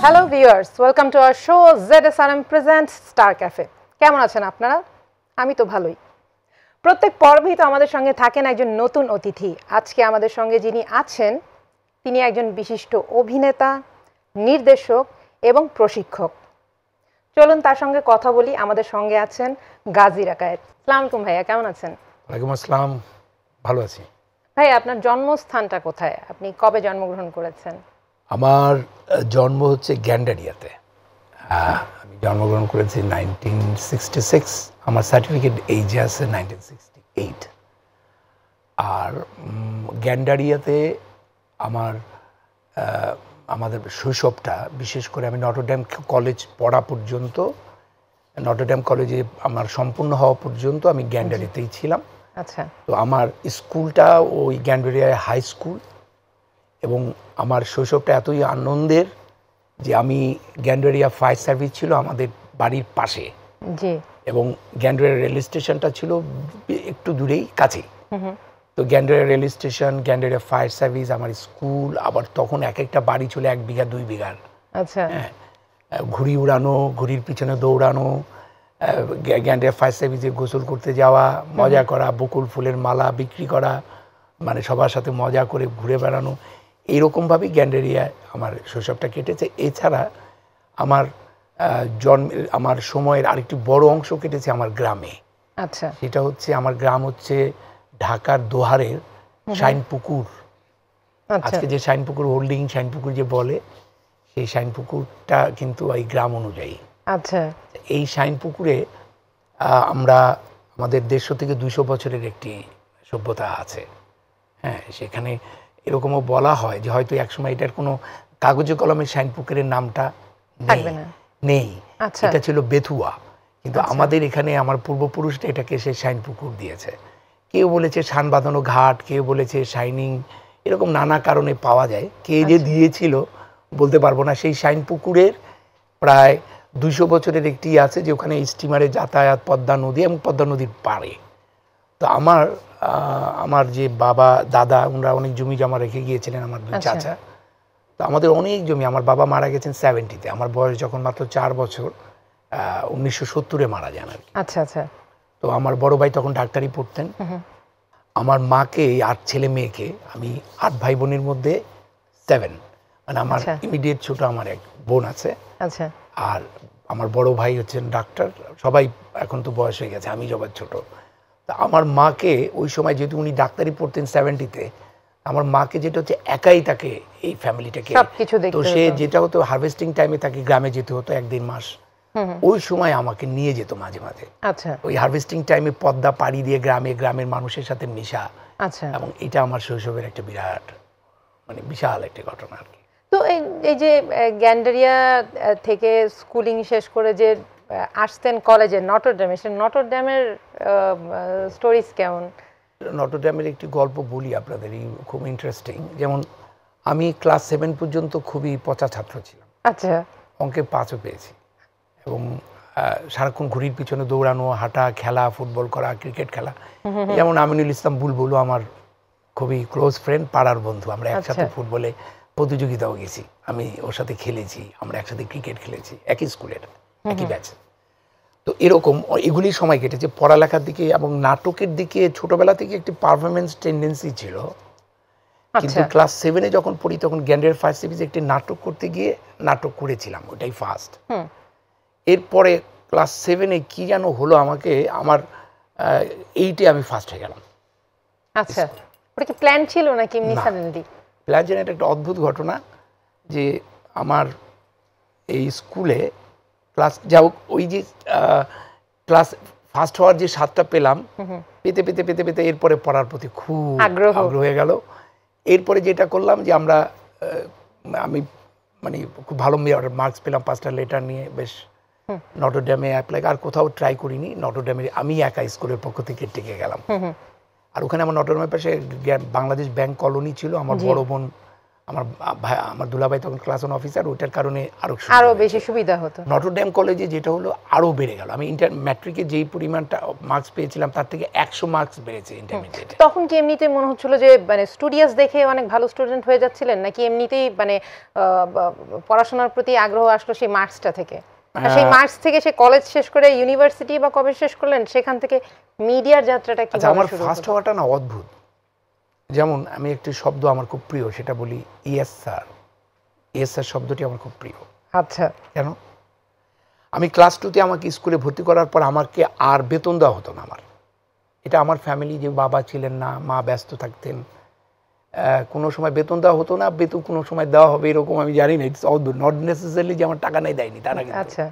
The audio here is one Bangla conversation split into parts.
Hello viewers, welcome to our show ZSRM presents star cafe. কেমন আছেন আপনারা? আমি তো ভালোই। প্রত্যেক পর্বেই তো আমাদের সঙ্গে থাকেন একজন নতুন অতিথি। আজকে আমাদের সঙ্গে যিনি আছেন তিনি একজন বিশিষ্ট অভিনেতা, নির্দেশক এবং প্রশিক্ষক। চলুন তার সঙ্গে কথা বলি। আমাদের সঙ্গে আছেন গাজী রাকায়েত। আসসালামু আলাইকুম ভাইয়া, কেমন আছেন? ওয়ালাইকুম আসসালাম, ভালো আছি। ভাই, আপনার জন্মস্থানটা কোথায়? আপনি কবে জন্মগ্রহণ করেছেন? আমার জন্ম হচ্ছে গ্যান্ডারিয়াতে। আমি জন্মগ্রহণ করেছি 1966। আমার সার্টিফিকেট এইজে আছে 1968। আর গ্যান্ডারিয়াতে আমাদের শৈশবটা, বিশেষ করে আমি নটরডেম কলেজ পড়া পর্যন্ত, নটরডেম কলেজে আমার সম্পূর্ণ হওয়া পর্যন্ত আমি গ্যান্ডারিয়াতেই ছিলাম। আচ্ছা। তো আমার স্কুলটা ওই গ্যান্ডারিয়ায় হাই স্কুল, এবং আমার শৈশবটা এতই আনন্দের যে আমি গ্যান্ডারিয়া ফায়ার সার্ভিস ছিল আমাদের বাড়ির পাশে, জি, এবং গ্যান্ডারিয়া রেল স্টেশনটা ছিল একটু দূরেই, কাছেই। তো Gendaria rail station, Gendaria fire service, আমার স্কুল, আবার তখন এক একটা বাড়ি ছিল 1 বিঘা 2 বিঘার। আচ্ছা। হ্যাঁ, ঘুড়ি উড়ানো, ঘুড়ির পিছনে দৌড়ানো, গ্যান্ডারিয়া ফায়ার সার্ভিসে গোসল করতে যাওয়া, মজা করা, বকুল ফুলের মালা বিক্রি করা, মানে সবার সাথে মজা করে ঘুরে বেড়ানো, এইরকমভাবেই গ্যান্ডারিয়ায় আমার শৈশবটা কেটেছে। এছাড়া আমার সময়ের আরেকটি বড় অংশ কেটেছে আমার গ্রামে। আচ্ছা। সেটা হচ্ছে, আমার গ্রাম হচ্ছে ঢাকার দোহারের শাইনপুকুর। আজকে যে শাইনপুকুর হোল্ডিং, শাইনপুকুর যে বলে, সেই শাইনপুকুরটা কিন্তু এই গ্রাম অনুযায়ী। আচ্ছা। এই শাইনপুকুরে আমাদের 150 থেকে 200 বছরের একটি সভ্যতা আছে। হ্যাঁ, সেখানে এরকমও বলা হয় যে হয়তো একসময় এটার কোনো কাগজে কলমে শাইনপুকুরের নামটা নেই। এটা ছিল বেথুয়া, কিন্তু আমাদের এখানে আমার পূর্বপুরুষরা এটাকে সে শাইনপুকুর দিয়েছে। কেউ বলেছে শান বাঁধানো ঘাট, কেউ বলেছে শাইনিং, এরকম নানা কারণে পাওয়া যায়। কে যে দিয়েছিল বলতে পারবো না। সেই শাইনপুকুরের প্রায় 200 বছরের একটি আছে, যে ওখানে স্টিমারে যাতায়াত, পদ্মা নদী এবং পদ্মা নদীর পাড়ে। তো আমার যে বাবা দাদা, ওনারা অনেক জমি জমা রেখে গিয়েছিলেন, আমার 2 চাচা। তো আমাদের অনেক জমি। আমার বাবা মারা গেছেন 70-তে, আমার বয়স যখন মাত্র 4 বছর, 1970-এ মারা যান আর কি। আচ্ছা আচ্ছা। তো আমার বড় ভাই তখন ডাক্তারি পড়তেন। আমার মাকে, 8 ছেলে মেয়েকে, আমি 8 ভাই বোনের মধ্যে 7, মানে আমার ইমিডিয়েট ছোট আমার এক বোন আছে। আচ্ছা। আর আমার বড় ভাই হচ্ছেন ডাক্তার। সবাই এখন তো বয়স হয়ে গেছে, আমি সবার ছোট। তা আমার মাকে ওই সময়, যেহেতু উনি ডাক্তারি পড়তেন 70-তে, আমার মাকে যেটা হচ্ছে একাই তাকে এই ফ্যামিলিটাকে, তো সে যেটা হতো হারভেস্টিং টাইমে তাকে গ্রামে যেতে হতো 1-1.5 মাস। ওই সময় আমাকে নিয়ে যেত মাঝে মাঝে। আচ্ছা। ওই হারভেস্টিং টাইমে পদ্মা পাড়ি দিয়ে গ্রামের মানুষের সাথে মিশা। আচ্ছা। এবং এটা আমার শৈশবের একটা বিরাট, মানে বিশাল একটা ঘটনা আর কি। তো এই যে গ্যান্ডারিয়া থেকে স্কুলিং শেষ করে যে আসতেন কলেজে নটরডেমে, সে নটরডেমের স্টোরিজ কেমন? নটরডেমের একটি গল্প বলি আপনাদের, খুব ইন্টারেস্টিং। যেমন আমি ক্লাস 7 পর্যন্ত খুবই পচা ছাত্র ছিলাম। আচ্ছা। অঙ্কে 5ও পেয়েছি, এবং সারাক্ষণ ঘুড়ির পিছনে দৌড়ানো, হাঁটা, খেলা, ফুটবল করা, ক্রিকেট খেলা। যেমন আমিনুল ইসলাম বুলবুল আমার খুবই ক্লোজ ফ্রেন্ড, পাড়ার বন্ধু। আমরা একসাথে ফুটবলে প্রতিযোগিতাও গেছি, আমি ওর সাথে খেলেছি, আমরা একসাথে ক্রিকেট খেলেছি, একই স্কুলের, একই ব্যাচ। তো এরকম এগুলি সময় কেটেছে। পড়ালেখার দিকে এবং নাটকের দিকে ছোটবেলা থেকে একটি পারফরমেন্স টেন্ডেন্সি ছিল। কিন্তু ক্লাস 7-এ যখন পড়ি, তখন গ্যান্ডারিয়া ফায়ার সার্ভিসে একটি নাটক করতে গিয়ে নাটক করেছিলাম, ওটাই ফার্স্ট। এরপরে ক্লাস 7-এ কি যেন হলো, আমার 8-এ আমি ফার্স্ট হয়ে গেলাম। আচ্ছা, ওটা কি প্ল্যান ছিল নাকি এমনি সাডেনলি? প্ল্যান ছিল। একটা অদ্ভুত ঘটনা, যে আমার এই স্কুলে ক্লাস, যাও ওই যে ক্লাস ফার্স্ট হওয়ার যে স্বাদটা পেলাম, পেতে পেতে পেতে পেতে এরপরে পড়ার প্রতি খুব আগ্রহ হয়ে গেল। এরপরে যেটা করলাম, যে আমি মানে খুব ভালো মার্কস পেলাম, 5টা লেটার নিয়ে, বেশ নটরডেমে অ্যাপ্লাই, আর কোথাও ট্রাই করিনি। নটরডেমে আমি একা স্কুলের পক্ষ থেকে টিকে গেলাম। আর ওখানে আমার নটরডেমের পাশে বাংলাদেশ ব্যাংক কলোনি ছিল। আমার বড় বোন আমার দুলাভাই তখন ক্লাস 1 অফিসার, ওইটার কারণে আরো বেশি সুবিধা হতো। নটরডেম কলেজে যেটা হলো আরো বেড়ে গেল, আমি ম্যাট্রিকে যেই পরিমাণটা মার্কস পেয়েছিলাম তার থেকে 100 মার্কস বেড়েছে ইন্টারমিডিয়েটে। তখন কি এমনিতে মনে হচ্ছিল যে মানে স্টুডিয়াস দেখে অনেক ভালো স্টুডেন্ট হয়ে যাচ্ছিলেন, নাকি এমনিতেই মানে পড়াশোনার প্রতি আগ্রহ আসলো সেই মার্কসটা থেকে? সেই মার্কস থেকে সে কলেজ শেষ করে ইউনিভার্সিটি বা কবে শেষ করলেন, সেখান থেকে মিডিয়ার যাত্রাটা কি? আমার ফার্স্ট হওয়াটা না অদ্ভুত। যেমন আমি একটি শব্দ আমার খুব প্রিয়, সেটা বলি ইয়েস স্যার। ইয়েস স্যার শব্দটি আমার খুব প্রিয়। আচ্ছা। কেন? আমি ক্লাস 2-তে আমাকে স্কুলে ভর্তি করার পর আমাকে আর বেতন দেওয়া হতো না। এটা আমার ফ্যামিলি, যে বাবা ছিলেন না, মা ব্যস্ত থাকতেন, কোনো সময় বেতন দেওয়া হতো না। বেতন কোনো সময় দেওয়া হবে এরকম আমি জানি না, ইটস অদ্ভুত, নট নেসেসারিলি যে আমার টাকা নেই দেয়নি তা না। আচ্ছা।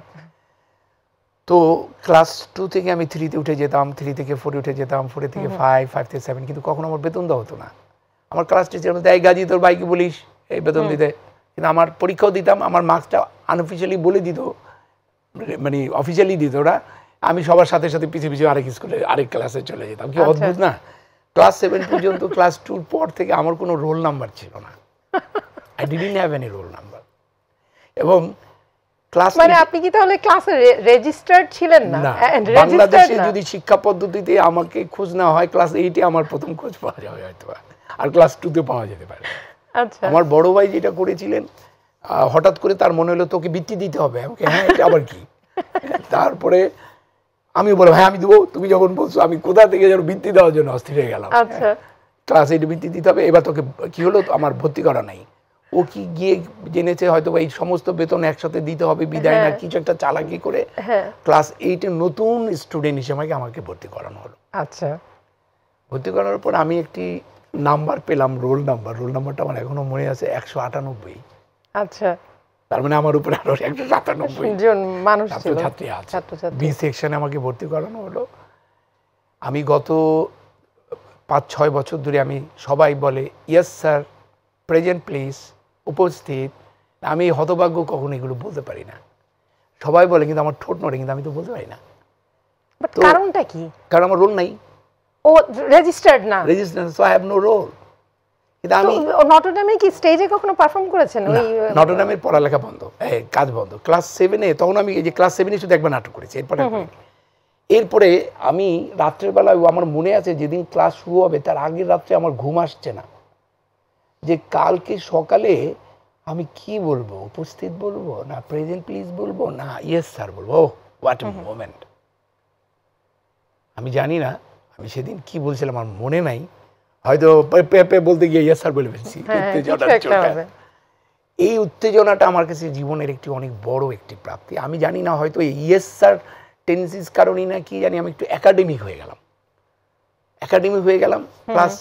তো ক্লাস 2 থেকে আমি 3-তে উঠে যেতাম, 3 থেকে 4-এ উঠে যেতাম, 4 থেকে 5, 5 থেকে 7, কিন্তু কখনো আমার বেতন দেওয়া হতো না। আমার ক্লাস টিচার বলতে, এই গাজী তোর ভাইকে বলিস এই বেতন দিতে। কিন্তু আমার পরীক্ষাও দিতাম, আমার মার্কসটা আনঅফিসিয়ালি বলে দিত, মানে অফিসিয়ালি দিত ওরা। আমি সবার সাথে সাথে পিছিয়ে পিছিয়ে আরেক স্কুলে আরেক ক্লাসে চলে যেতাম। কি অদ্ভুত না? ক্লাস 7 পর্যন্ত, ক্লাস 2 পর থেকে আমার কোনো রোল নাম্বার ছিল না। I didn't have any roll number. এবং ক্লাস, মানে আপনি কি তাহলে ক্লাসে রেজিস্টার্ড ছিলেন না? বাংলাদেশে যদি শিক্ষা পদ্ধতিতে আমাকে খোঁজ না হয়, ক্লাস 8-এ আমার প্রথম খোঁজ পাওয়া যাবে হয়তো, আর ক্লাস 2-তে পাওয়া যেতে পারে। আচ্ছা। আমার বড় ভাই যেটা করেছিলেন, হঠাৎ করে তার মনে হলো তোকে বৃত্তি দিতে হবে। আমাকে, হ্যাঁ এটা আবার কি? তারপরে আমি বললাম হ্যাঁ আমি দেবো, তুমি যখন বলছো। আমি কোথা থেকে যেন বৃত্তি দেওয়ার জন্য অস্থির হয়ে গেলাম। আচ্ছা। ক্লাস 8-এ বৃত্তি দিতে হবে, এবার তোকে কি হলো, আমার ভর্তি করা নাই। ও কি গিয়ে জেনেছে হয়তো এই সমস্ত বেতন একসাথে দিতে হবে বিদায় না কিছু একটা চালাকি করে ক্লাস 8-এ নতুন স্টুডেন্ট হিসেবে আমাকে ভর্তি করানো হলো। আচ্ছা। ভর্তি করানোর পর আমি একটি নাম্বার পেলাম, রোল নাম্বারটা আমার এখনো মনে আছে, 198। আচ্ছা। তার মানে আমার উপরে আরো 197 জন মানুষ ছিল, ছাত্রছাত্রী আছে। বি সেকশনে আমাকে ভর্তি করানো হলো। আমি গত 5-6 বছর ধরে আমি, সবাই বলে ইয়েস স্যার, প্রেজেন্ট প্লিজ, উপস্থিত। আমি হতভাগ্য, কখনো এগুলো বলতে পারি না। সবাই বলে কিন্তু আমার ঠোঁট নড়ে, কিন্তু আমি তো বলতে পারি না। কারণটা কি? কারণ আমার রোল নাই। ও রেজিস্টার্ড না, so I have no roll. কিন্তু আমি নটরডেমে কি স্টেজে কখনো পারফর্ম করেছেন? ওই নটরডেমের পড়ালেখা বন্ধ, কাজ বন্ধ। ক্লাস 7-এ তখন আমি, এই যে ক্লাস 7-এ শুধু একবার নাটক করেছি, এরপরে আমি রাত্রের বেলায়, আমার মনে আছে যেদিন ক্লাস শুরু হবে তার আগের রাত্রে আমার ঘুম আসছে না, যে কালকে সকালে আমি কি বলবো, উপস্থিত বলবো না প্রেজেন্ট প্লিজ বলবো না ইয়েস স্যার বলবো। What a moment! আমি জানি না আমি সেদিন কি বলছিলাম, আমার মনে নাই, হয়তো বলতে গিয়ে ইয়েস স্যার বলে ফেলছি। এই উত্তেজনাটা আমার কাছে জীবনের একটি অনেক বড় একটি প্রাপ্তি। আমি জানি না, হয়তো ইয়েস স্যার টেন্সিস কারণেই না কি জানি, আমি একটু একাডেমিক হয়ে গেলাম। প্লাস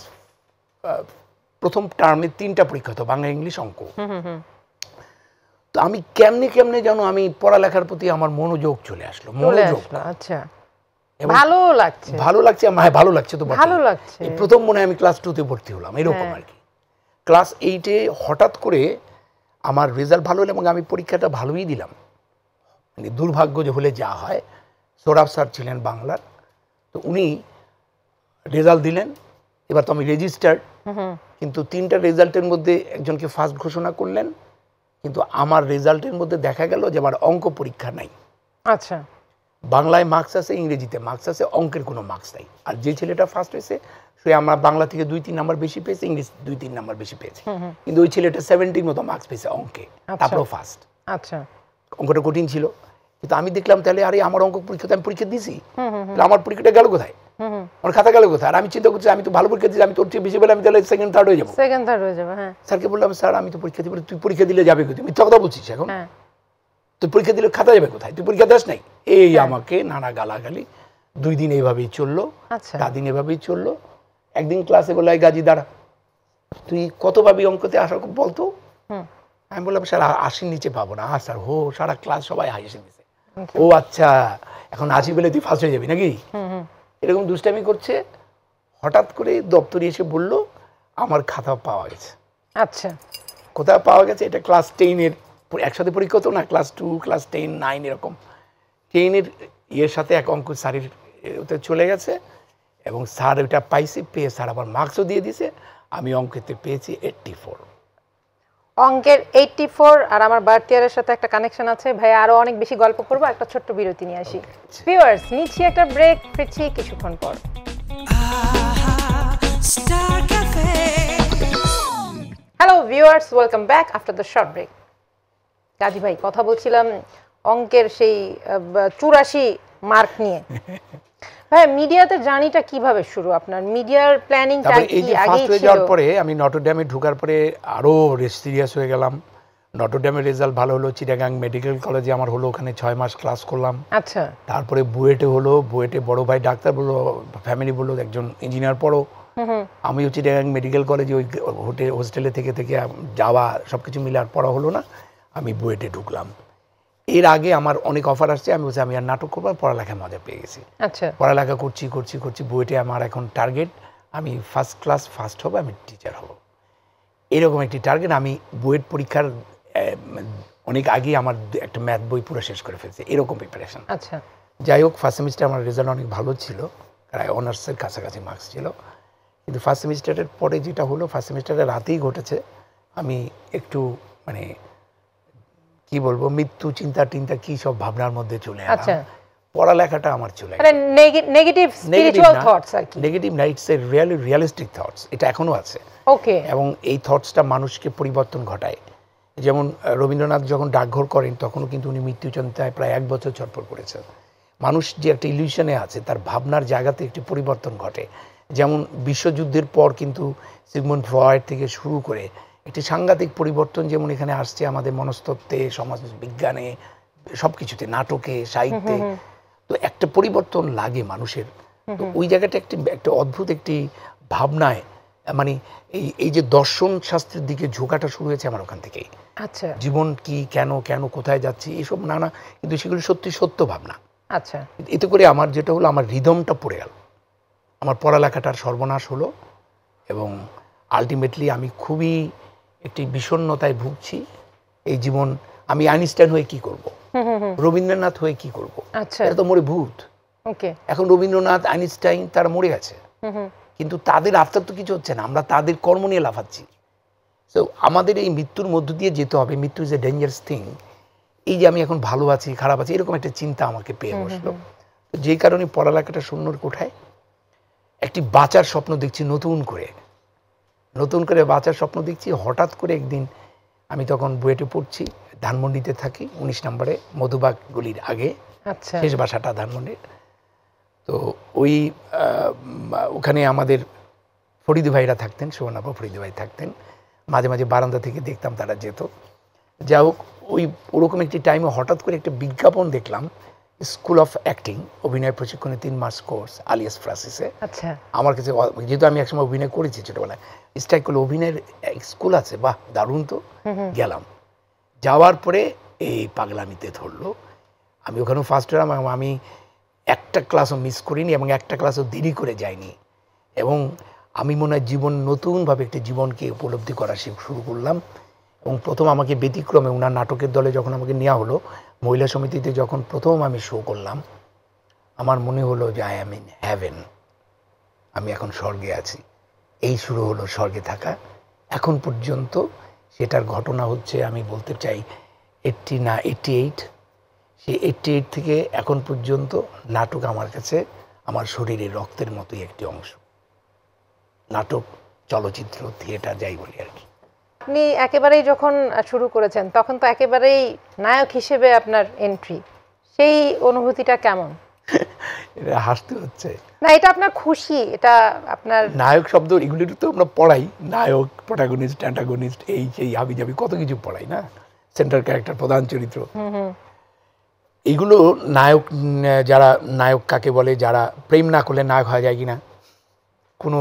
প্রথম টার্মে 3টা পরীক্ষা হতো, বাংলা, ইংলিশ, অঙ্ক। তো আমি কেমনে যেন আমি পড়ালেখার প্রতি আমার মনোযোগ চলে আসলো। আচ্ছা, ভালো লাগছে আমার, ভালো লাগছে তো ভালো লাগছে। প্রথম মনে হয় আমি ক্লাস 2-তে ভর্তি হলাম, এরকম আর কি। ক্লাস 8-এ হঠাৎ করে আমার রেজাল্ট ভালো হলো এবং আমি পরীক্ষাটা ভালোই দিলাম। মানে দুর্ভাগ্য যে হলে যা হয়, সৌরভ স্যার ছিলেন বাংলার, তো উনি রেজাল্ট দিলেন। এবার তো আমি রেজিস্টার্ড, কিন্তু 3টা রেজাল্টের মধ্যে একজনকে ফার্স্ট ঘোষণা করলেন, কিন্তু আমার রেজাল্টের মধ্যে দেখা গেল যে আমার অঙ্ক পরীক্ষা নাই। আচ্ছা। বাংলায় মার্কস আছে, ইংরেজিতে মার্কস আছে, অঙ্কের কোনো মার্কস নাই। আর যে ছেলেটা ফার্স্ট হয়েছে সে আমার বাংলা থেকে 2-3 নাম্বার বেশি পেয়েছে, ইংলিশ 2-3 নাম্বার বেশি পেয়েছে, কিন্তু ওই ছেলেটা 70 মতো মার্কস পেয়েছে অঙ্কে, তারপর ফার্স্ট। আচ্ছা। অঙ্কটা কঠিন ছিল, কিন্তু আমি দেখলাম তাহলে আরে আমার অঙ্ক পরীক্ষাতে আমি পরীক্ষা দিয়েছি, তাহলে আমার পরীক্ষাটা গেল কোথায়, আমার খাতা গেল কোথায়? আর আমি চিন্তা করছি আমি তো ভালো পরীক্ষা দিয়েছি, আমি তোর চেয়ে বেশি বলে আমি তাহলে সেকেন্ড থার্ড হয়ে যাবো। হ্যাঁ। স্যারকে বললাম স্যার আমি তো পরীক্ষা দিব, তুই পরীক্ষা দিলে যাবে কোথায়? মিথ্যা কথা বলছিস এখন, তুই পরীক্ষা দিলে খাতা যাবে কোথায়, তুই পরীক্ষা দাস নাই। এই আমাকে নানা গালাগালি, 2 দিন এইভাবেই চললো, 4 দিন এভাবেই চললো। একদিন ক্লাসে বলে গাজী দাঁড়া, তুই কত পাবি অঙ্কতে আশা বলতো? আমি বললাম স্যার 80 নিচে পাবো না। স্যার হো, সারা ক্লাস সবাই হাসি দিছে। ও আচ্ছা, এখন 80 বলে তুই ফার্স্ট হয়ে যাবি নাকি? এরকম দুষ্টামি করছে। হঠাৎ করে দপ্তরে এসে বলল আমার খাতা পাওয়া গেছে। আচ্ছা, কোথায় পাওয়া গেছে? এটা ক্লাস 10-এর একসাথে পরীক্ষা হতো না, ক্লাস 2, ক্লাস 10, 9 এরকম। 10-এর ইয়ের সাথে এক অঙ্ক স্যারের ওতে চলে গেছে এবং স্যার ওইটা পাইছে, পেয়ে স্যার আবার মার্কসও দিয়ে দিছে। আমি অঙ্কেতে পেয়েছি 84। অঙ্কের 84 আর আমার বার্থ ইয়ারের সাথে একটা কানেকশন আছে ভাই, আরো অনেক বেশি গল্প করব, একটা ছোট্ট বিরতি নিয়ে আসি। ভিউয়ার্স, নিচ্ছি একটা ব্রেক, ফিরছি কিছুক্ষণ পর। Hello viewers, welcome back after the short break. Kazi ভাই, কথা বলছিলাম অঙ্কের সেই 84 মার্ক নিয়ে। ভাই, মিডিয়াতে জার্নিটা কিভাবে শুরু আপনার? মিডিয়ার প্ল্যানিংটা কি আগেই ছিল? যাওয়ার পরে আমি নটরডেমে ঢোকার পরে আরো সিরিয়াস হয়ে গেলাম। নটরডেমের রেজাল্ট ভালো হলো, চিটাগাং মেডিকেল কলেজে আমার হলো, ওখানে 6 মাস ক্লাস করলাম। আচ্ছা। তারপরে বুয়েটে হলো, বুয়েটে বড় ভাই ডাক্তার বললো, ফ্যামিলি বললো একজন ইঞ্জিনিয়ার পড়ো। আমিও চিটাগাং মেডিকেল কলেজে ওই হোস্টেলে থেকে থেকে যাওয়া সবকিছু মিলে আর পড়া হলো না, আমি বুয়েটে ঢুকলাম। এর আগে আমার অনেক অফার আসছে, আমি বলছি আমি আর নাটক করবো, পড়ালেখায় মজা পেয়ে গেছি। আচ্ছা। পড়ালেখা করছি করছি করছি বুয়েটে আমার এখন টার্গেট আমি ফার্স্ট ক্লাস ফার্স্ট হবো, আমি টিচার হব, এরকম একটি টার্গেট। আমি বুয়েট পরীক্ষার অনেক আগে আমার একটা ম্যাথ বই পুরো শেষ করে ফেলছি, এরকম প্রিপারেশন। আচ্ছা। যাই হোক, ফার্স্ট সেমিস্টার আমার রেজাল্ট অনেক ভালো ছিল, প্রায় অনার্সের কাছাকাছি মার্কস ছিল। কিন্তু ফার্স্ট সেমিস্টারের পরে যেটা হলো, ফার্স্ট সেমিস্টারের রাতেই ঘটেছে, আমি একটু মানে কি বলবো, মৃত্যু চিন্তা টিন্তা কি সব ভাবনার মধ্যে চলে এলাম। পড়ালেখাটা আমার চলে মানে নেগেটিভ স্পিরিচুয়াল থটস আর কি। নেগেটিভ না, ইটস এ রিয়েলিস্টিক থটস, এটা এখনো আছে। ওকে। এবং এই থটসটা মানুষকে পরিবর্তন ঘটায়। যেমন রবীন্দ্রনাথ যখন ডাকঘর করেন তখনও কিন্তু উনি মৃত্যু চিন্তায় প্রায় 1 বছর ছটফট করেছেন। মানুষ যে একটা ইলিউশনে আছে, তার ভাবনার জায়গাতে একটি পরিবর্তন ঘটে। যেমন বিশ্বযুদ্ধের পর কিন্তু সিগমুন্ড ফ্রয়েড থেকে শুরু করে একটি সাংঘাতিক পরিবর্তন যেমন এখানে আসছে আমাদের মনস্তত্ত্বে, সমাজ বিজ্ঞানে, সব কিছুতে, নাটকে, সাহিত্যে। তো একটা পরিবর্তন লাগে মানুষের। তো ওই জায়গাটা একটা অদ্ভুত একটি ভাবনায়, মানে এই যে দর্শন শাস্ত্রের দিকে ঝোঁকাটা শুরু হয়েছে আমার ওখান থেকেই। আচ্ছা। জীবন কি, কেন কেন কোথায় যাচ্ছি, এসব নানা, কিন্তু সেগুলো সত্যি সত্য ভাবনা। আচ্ছা। এতে করে আমার যেটা হলো, আমার রিদমটা পড়ে গেল, আমার পড়ালেখাটার সর্বনাশ হলো, এবং আলটিমেটলি আমি খুবই একটি বিষণ্ণতায় ভুগছি। এই জীবন, আমি আইনস্টাইন হয়ে কি করব, রবীন্দ্রনাথ হয়ে কি করব? আচ্ছা। এটা তো মরে ভূত। ওকে। এখন রবীন্দ্রনাথ, আইনস্টাইন তারা মরে গেছে, কিন্তু তাদের আত্মার তো কিছু হচ্ছে না, আমরা তাদের কর্ম নিয়ে লাফাচ্ছি। তো আমাদের এই মৃত্যুর মধ্য দিয়ে যেতে হবে। মৃত্যু ইজ এ ডেঞ্জারাস থিং। এই যে আমি এখন ভালো আছি খারাপ আছি, এরকম একটা চিন্তা আমাকে পেয়ে বসলো। তো যেই কারণে পড়ালেখাটা শূন্যর কোঠায় একটি বাঁচার স্বপ্ন দেখছি, নতুন করে বাঁচার স্বপ্ন দেখছি। হঠাৎ করে একদিন, আমি তখন বুয়েটে পড়ছি, ধানমন্ডিতে থাকি, 19 নম্বরে, মধুবাগ গলির আগে। আচ্ছা। শেষ বাসাটা ধানমন্ডির। তো ওই ওখানে আমাদের ফরিদি ভাইরা থাকতেন, সুবর্ণাপা ফরিদি ভাই থাকতেন। মাঝে মাঝে বারান্দা থেকে দেখতাম তারা যেত। যাই হোক, ওরকম একটি টাইমে হঠাৎ করে একটা বিজ্ঞাপন দেখলাম, স্কুল অফ অ্যাক্টিং, অভিনয় প্রশিক্ষণে 3 মাস কোর্স, আলিয়াস ফ্রান্সিসে। আচ্ছা। আমার কাছে, যেহেতু আমি একসময় অভিনয় করেছি ছোটবেলায়, স্ট্রাইক করলো অভিনয়ের স্কুল আছে, বাহ দারুণ তো। গেলাম, যাওয়ার পরে এই পাগলামিতে ধরলো। আমি ওখানেও ফার্স্ট হলাম, আমি একটা ক্লাসও মিস করিনি, এবং একটা ক্লাসও দেরি করে যাইনি। এবং আমি মনে হয় নতুনভাবে একটি জীবনকে উপলব্ধি করা শুরু করলাম। এবং প্রথম আমাকে ব্যতিক্রমে ওনার নাটকের দলে যখন আমাকে নেওয়া হলো, মহিলা সমিতিতে যখন প্রথম আমি শো করলাম, আমার মনে হলো যে আই অ্যাম ইন হ্যাভেন, আমি এখন স্বর্গে আছি। এই শুরু হলো স্বর্গে থাকা। এখন পর্যন্ত সেটার ঘটনা হচ্ছে, আমি বলতে চাই 88। সেই 88 থেকে এখন পর্যন্ত নাটক আমার কাছে আমার শরীরের রক্তের মতোই একটি অংশ। নাটক, চলচ্চিত্র, থিয়েটার, যাই বলি আর কি। আপনি একেবারেই যখন শুরু করেছেন তখন তো একেবারেই নায়ক হিসেবে আপনার এন্ট্রি, সেই অনুভূতিটা কেমন? এটা হাসতে হচ্ছে না, এটা আপনার খুশি, এটা আপনার নায়ক শব্দ, এগুলি তো আমরা পড়াই, নায়ক, প্রোটাগনিস্ট, অ্যান্টাগনিস্ট, এই সেই হাবি জাবি কত কিছু পড়াই না, সেন্ট্রাল ক্যারেক্টার, প্রধান চরিত্র। এইগুলো নায়ক, যারা নায়ক কাকে বলে, যারা প্রেম না করলে নায়ক হওয়া যায় কিনা, কোনো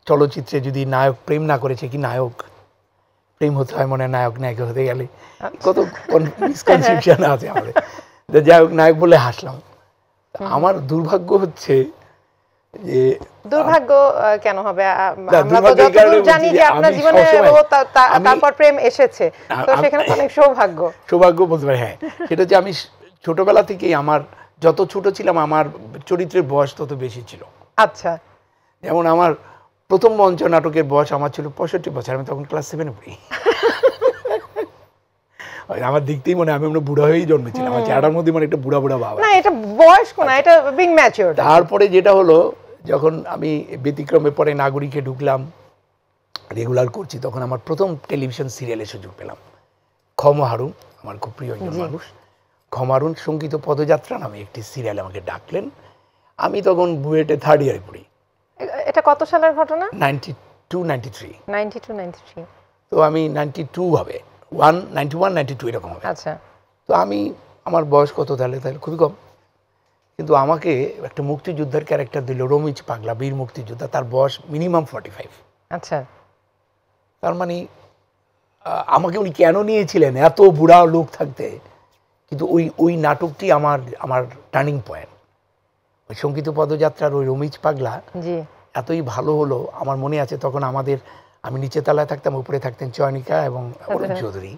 চলচ্চিত্রে যদি নায়ক প্রেম না করেছে কি নায়ক, প্রেম হতে হয় মনে হয় নায়ক নায়িকা হতে গেলে, কত মিসকনসেপশন আছে আমাদের। যাই হোক, নায়ক বলে হাসলাম। আমার দুর্ভাগ্য হচ্ছে যে, দুর্ভাগ্য কেন হবে, আমরা তো যতদূর জানি যে আপনার জীবনে তারপর প্রেম এসেছে, তো সেখানে অনেক সৌভাগ্য বলতে পারি। হ্যাঁ, সেটা যে আমি ছোটবেলা থেকেই, আমার যত ছোট ছিলাম আমার চরিত্রের বয়স তত বেশি ছিল। আচ্ছা। যেমন আমার প্রথম মঞ্চ নাটকের বয়স আমার ছিল 65 বছর, আমি তখন ক্লাস 7-এ পড়ি। আমার দেখতেই মনে আমি মনে বুড়া হয়েই জন্মেছিলাম, আমার চেহারার মধ্যে মানে একটা বুড়া বুড়া ভাব। না এটা বয়স কোন, এটা বিং ম্যাচিউরড। তারপরে যেটা হলো যখন আমি ব্যতিক্রমে পরে নাগরিকে ঢুকলাম, রেগুলার করছি, তখন আমার প্রথম টেলিভিশন সিরিয়ালের সুযোগ পেলাম। ক্ষম হারুন আমার খুব প্রিয় একজন মানুষ, ক্ষম হারুন সঙ্গীত পদযাত্রা নামে একটি সিরিয়াল আমাকে ডাকলেন। আমি তখন বুয়েটে 3rd ইয়ারে পড়ি। এটা কত সালের ঘটনা? 92-93। তো আমি 92 হবে, 91-92 এরকম হবে। আচ্ছা। তো আমি আমার বয়স কত তাহলে খুবই কম, কিন্তু আমাকে একটা মুক্তিযোদ্ধার ক্যারেক্টার দিল, রমিজ পাগলা, বীর মুক্তিযোদ্ধা, তার বয়স মিনিমাম 45। আচ্ছা। তার মানে আমাকে উনি কেন নিয়েছিলেন এত বুড়া লোক থাকতে? কিন্তু ওই নাটকটি আমার টার্নিং পয়েন্ট। ওই সঙ্গীত পদযাত্রার ওই রমিজ পাগলা এতই ভালো হলো, আমার মনে আছে তখন আমি নিচে তলায় থাকতাম, উপরে থাকতেন চয়নিকা এবং অরুণ চৌধুরী।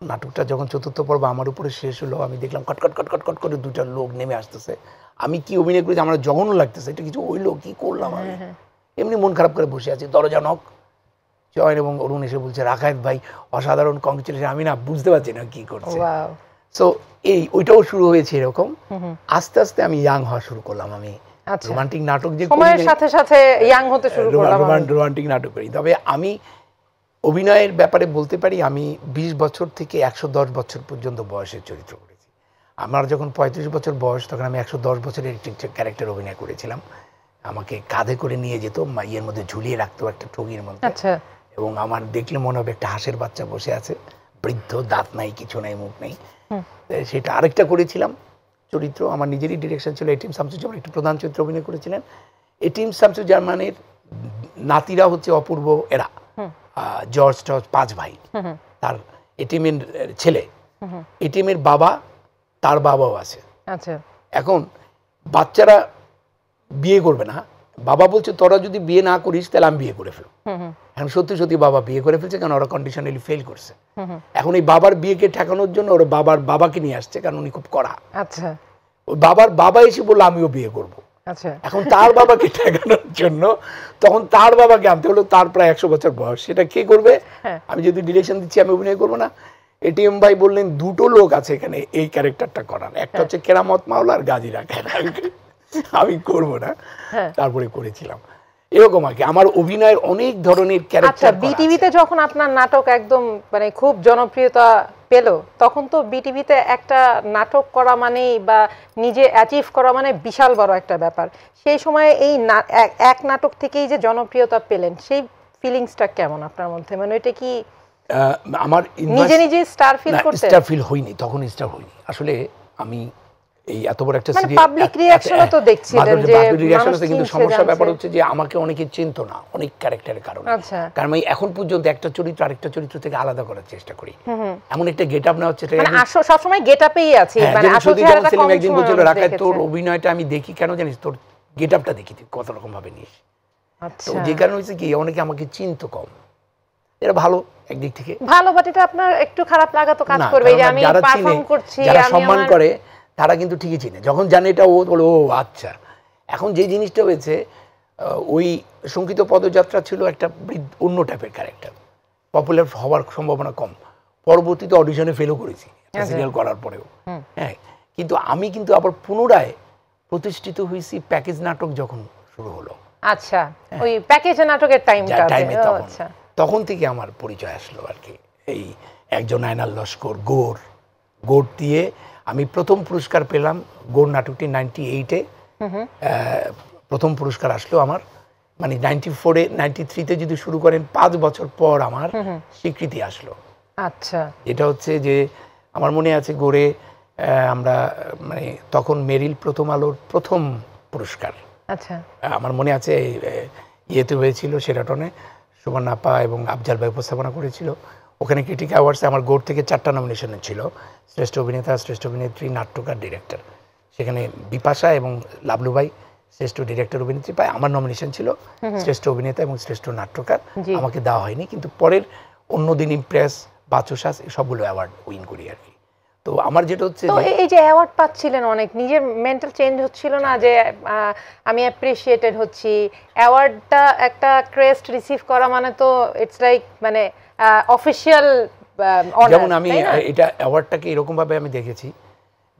নাটকটা যখন 4th পর্ব আমার উপরে শেষ হলো, আমি দেখলাম কটকট কটকট কট করে 2টা লোক নেমে আসতেছে। আমি কি অভিনয় করেছি আমার জঘন্য লাগতেছে, এটা কিছু হইলো, কি করলাম আমি? এমনি মন খারাপ করে বসে আছি, দরজা নক, চয়ন এবং অরুণ এসে বলছে রাকায়েত ভাই অসাধারণ, কংগ্রেচুলেশন। আমি না বুঝতে পারছি না কি করছে। সো ওইটাও শুরু হয়েছে এরকম। আস্তে আস্তে আমি ইয়াং হওয়া শুরু করলাম। আমি রোমান্টিক নাটক যে সময়ের সাথে সাথে ইয়াং হতে শুরু করলাম, রোমান্টিক নাটক করি। তবে আমি অভিনয়ের ব্যাপারে বলতে পারি আমি 20 বছর থেকে 110 বছর পর্যন্ত বয়সের চরিত্র করেছি। আমার যখন 35 বছর বয়স, তখন আমি 110 বছরের একটি ক্যারেক্টার অভিনয় করেছিলাম। আমাকে কাঁধে করে নিয়ে যেত, ইয়ের মধ্যে ঝুলিয়ে রাখতো একটা ঠগির মধ্যে, এবং আমার দেখলে মনে হবে একটা হাঁসের বাচ্চা বসে আছে, বৃদ্ধ, দাঁত নাই, কিছু নাই, মুখ নেই। সেটা আরেকটা করেছিলাম চরিত্র, আমার নিজেরই ডিরেকশন ছিল। এটিএম শামসুজ্জামান একটি প্রধান চরিত্র অভিনয় করেছিলেন। এটিএম শামসুজ্জামানের নাতিরা হচ্ছে অপূর্ব, এরা জর্জ 5 ভাই। তার এটিএমের ছেলে, এটিএমের বাবা, তার বাবাও আছে। এখন বাচ্চারা বিয়ে করবে না, বাবা বলছে তোরা যদি বিয়ে না করিস তাহলে আমি বিয়ে করে ফেলব। এখন সত্যি সত্যি বাবা বিয়ে করে ফেলছে, কারণ ওরা কন্ডিশনালি ফেল করছে। এখন এই বাবার বিয়েকে ঠেকানোর জন্য ওরা বাবাকে নিয়ে আসছে, কারণ উনি খুব কড়া। ওই বাবা এসে বললো আমিও বিয়ে করবো। এখন তার বাবাকে ঠেকানোর জন্য তখন তার বাবাকে আনতে হলো, তার প্রায় 100 বছর বয়স। সেটা কে করবে? আমি যদি ডিরেকশন দিচ্ছি আমি অভিনয় করবো না। এটিএম ভাই বললেন 2টো লোক আছে এখানে এই ক্যারেক্টারটা করার, একটা হচ্ছে কেরামত মাওলা আর গাজী রাখায়েত, আমি করবো না। তারপরে করেছিলাম এরকম আর কি। আমার অভিনয়ের অনেক ধরনের ক্যারেক্টার। বিটিভিতে যখন আপনার নাটক একদম মানে খুব জনপ্রিয়তা পেল, তখন তো বিটিভিতে একটা নাটক করা মানে বা নিজে অ্যাচিভ করা মানে বিশাল বড় একটা ব্যাপার। সেই সময়ে এই এক নাটক থেকেই যে জনপ্রিয়তা পেলেন, সেই ফিলিংসটা কেমন আপনার মধ্যে? মানে এটা কি আমার নিজে নিজে স্টার ফিল করতে? স্টার ফিল হয়নি তখন, স্টার হয়নি আসলে। আমি এই এত বড় একটা সিরিয়াল পাবলিক রিঅ্যাকশনও তো দেখছিলেন যে মানুষ, কিন্তু সমস্যা ব্যাপার হচ্ছে যে আমাকে অনেকে চিনতো না অনেক ক্যারেক্টারের কারণে। কারণ আমি এখন পর্যন্ত একটা চরিত্র আরেকটা চরিত্র থেকে আলাদা করার চেষ্টা করি। এমন একটা গেটআপ না হচ্ছে, মানে আসল সব সময় গেটআপেই আছে, মানে আসল চেহারাটা কম। একদিন বলছিল রাকায়েত তোর অভিনয়টা আমি দেখি কেন জানিস, তোর গেটআপটা দেখি তুই কত রকম ভাবে নিস। তো যে কারণে হচ্ছে কি অনেকে আমাকে চিনতো কম। এটা ভালো একদিক থেকে ভালো, বাট এটা আপনার একটু খারাপ লাগা তো কাজ করবে যে আমি পারফর্ম করছি। যারা সম্মান করে তারা কিন্তু ঠিকই চিনে, যখন জানে এটা ও বলে ও আচ্ছা। এখন যে জিনিসটা হয়েছে, ওই সঙ্গীত পদযাত্রা ছিল একটা অন্য টাইপের ক্যারেক্টার, পপুলার হওয়ার সম্ভাবনা কম। পরবর্তীতে অডিশনে ফেলও করেছি সিরিয়াল করার পরেও। হ্যাঁ, কিন্তু আমি কিন্তু আবার পুনরায় প্রতিষ্ঠিত হয়েছি প্যাকেজ নাটক যখন শুরু হলো। আচ্ছা, ওই প্যাকেজ নাটকের টাইমে তখন থেকে আমার পরিচয় আসলো আর কি। এই একজন আয়নাল লস্কর, গোড় দিয়ে আমি প্রথম পুরস্কার পেলাম। গোড় নাটকটি 98-এ প্রথম পুরস্কার আসলো আমার, মানে 94-এ 93-তে যদি শুরু করেন 5 বছর পর আমার স্বীকৃতি আসলো। আচ্ছা, এটা হচ্ছে যে আমার মনে আছে গোড়ে আমরা মানে তখন মেরিল প্রথম আলোর প্রথম পুরস্কার। আচ্ছা, আমার মনে আছে ইয়েতে হয়েছিল শেরাটনে, সুবর্ণ আপা এবং আফজাল ভাই উপস্থাপনা করেছিল। ওখানে ক্রিটিক অ্যাওয়ার্ডসে আমার গোড় থেকে 4টা নমিনেশন ছিল, শ্রেষ্ঠ অভিনেতা, শ্রেষ্ঠ অভিনেত্রী, নাট্যকার, ডিরেক্টর। সেখানে বিপাশা এবং লাবলু ভাই শ্রেষ্ঠ ডিরেক্টর অভিনেত্রী পায়, আমার নমিনেশন ছিল শ্রেষ্ঠ অভিনেতা এবং শ্রেষ্ঠ নাট্যকার, আমাকে দেওয়া হয়নি। কিন্তু পরের অন্যদিন ইমপ্রেস, বাচসাস সবগুলো অ্যাওয়ার্ড উইন করি আর কি। তো আমার যেটা হচ্ছে এই যে অ্যাওয়ার্ড পাচ্ছিলেন, অনেক নিজের মেন্টাল চেঞ্জ হচ্ছিল না যে আমি অ্যাপ্রিশিয়েটেড হচ্ছি? অ্যাওয়ার্ডটা একটা ক্রেস্ট রিসিভ করা মানে তো ইটস লাইক মানে অফিশিয়াল যেমন আমি এটা অ্যাওয়ার্ডটাকে এরকমভাবে আমি দেখেছি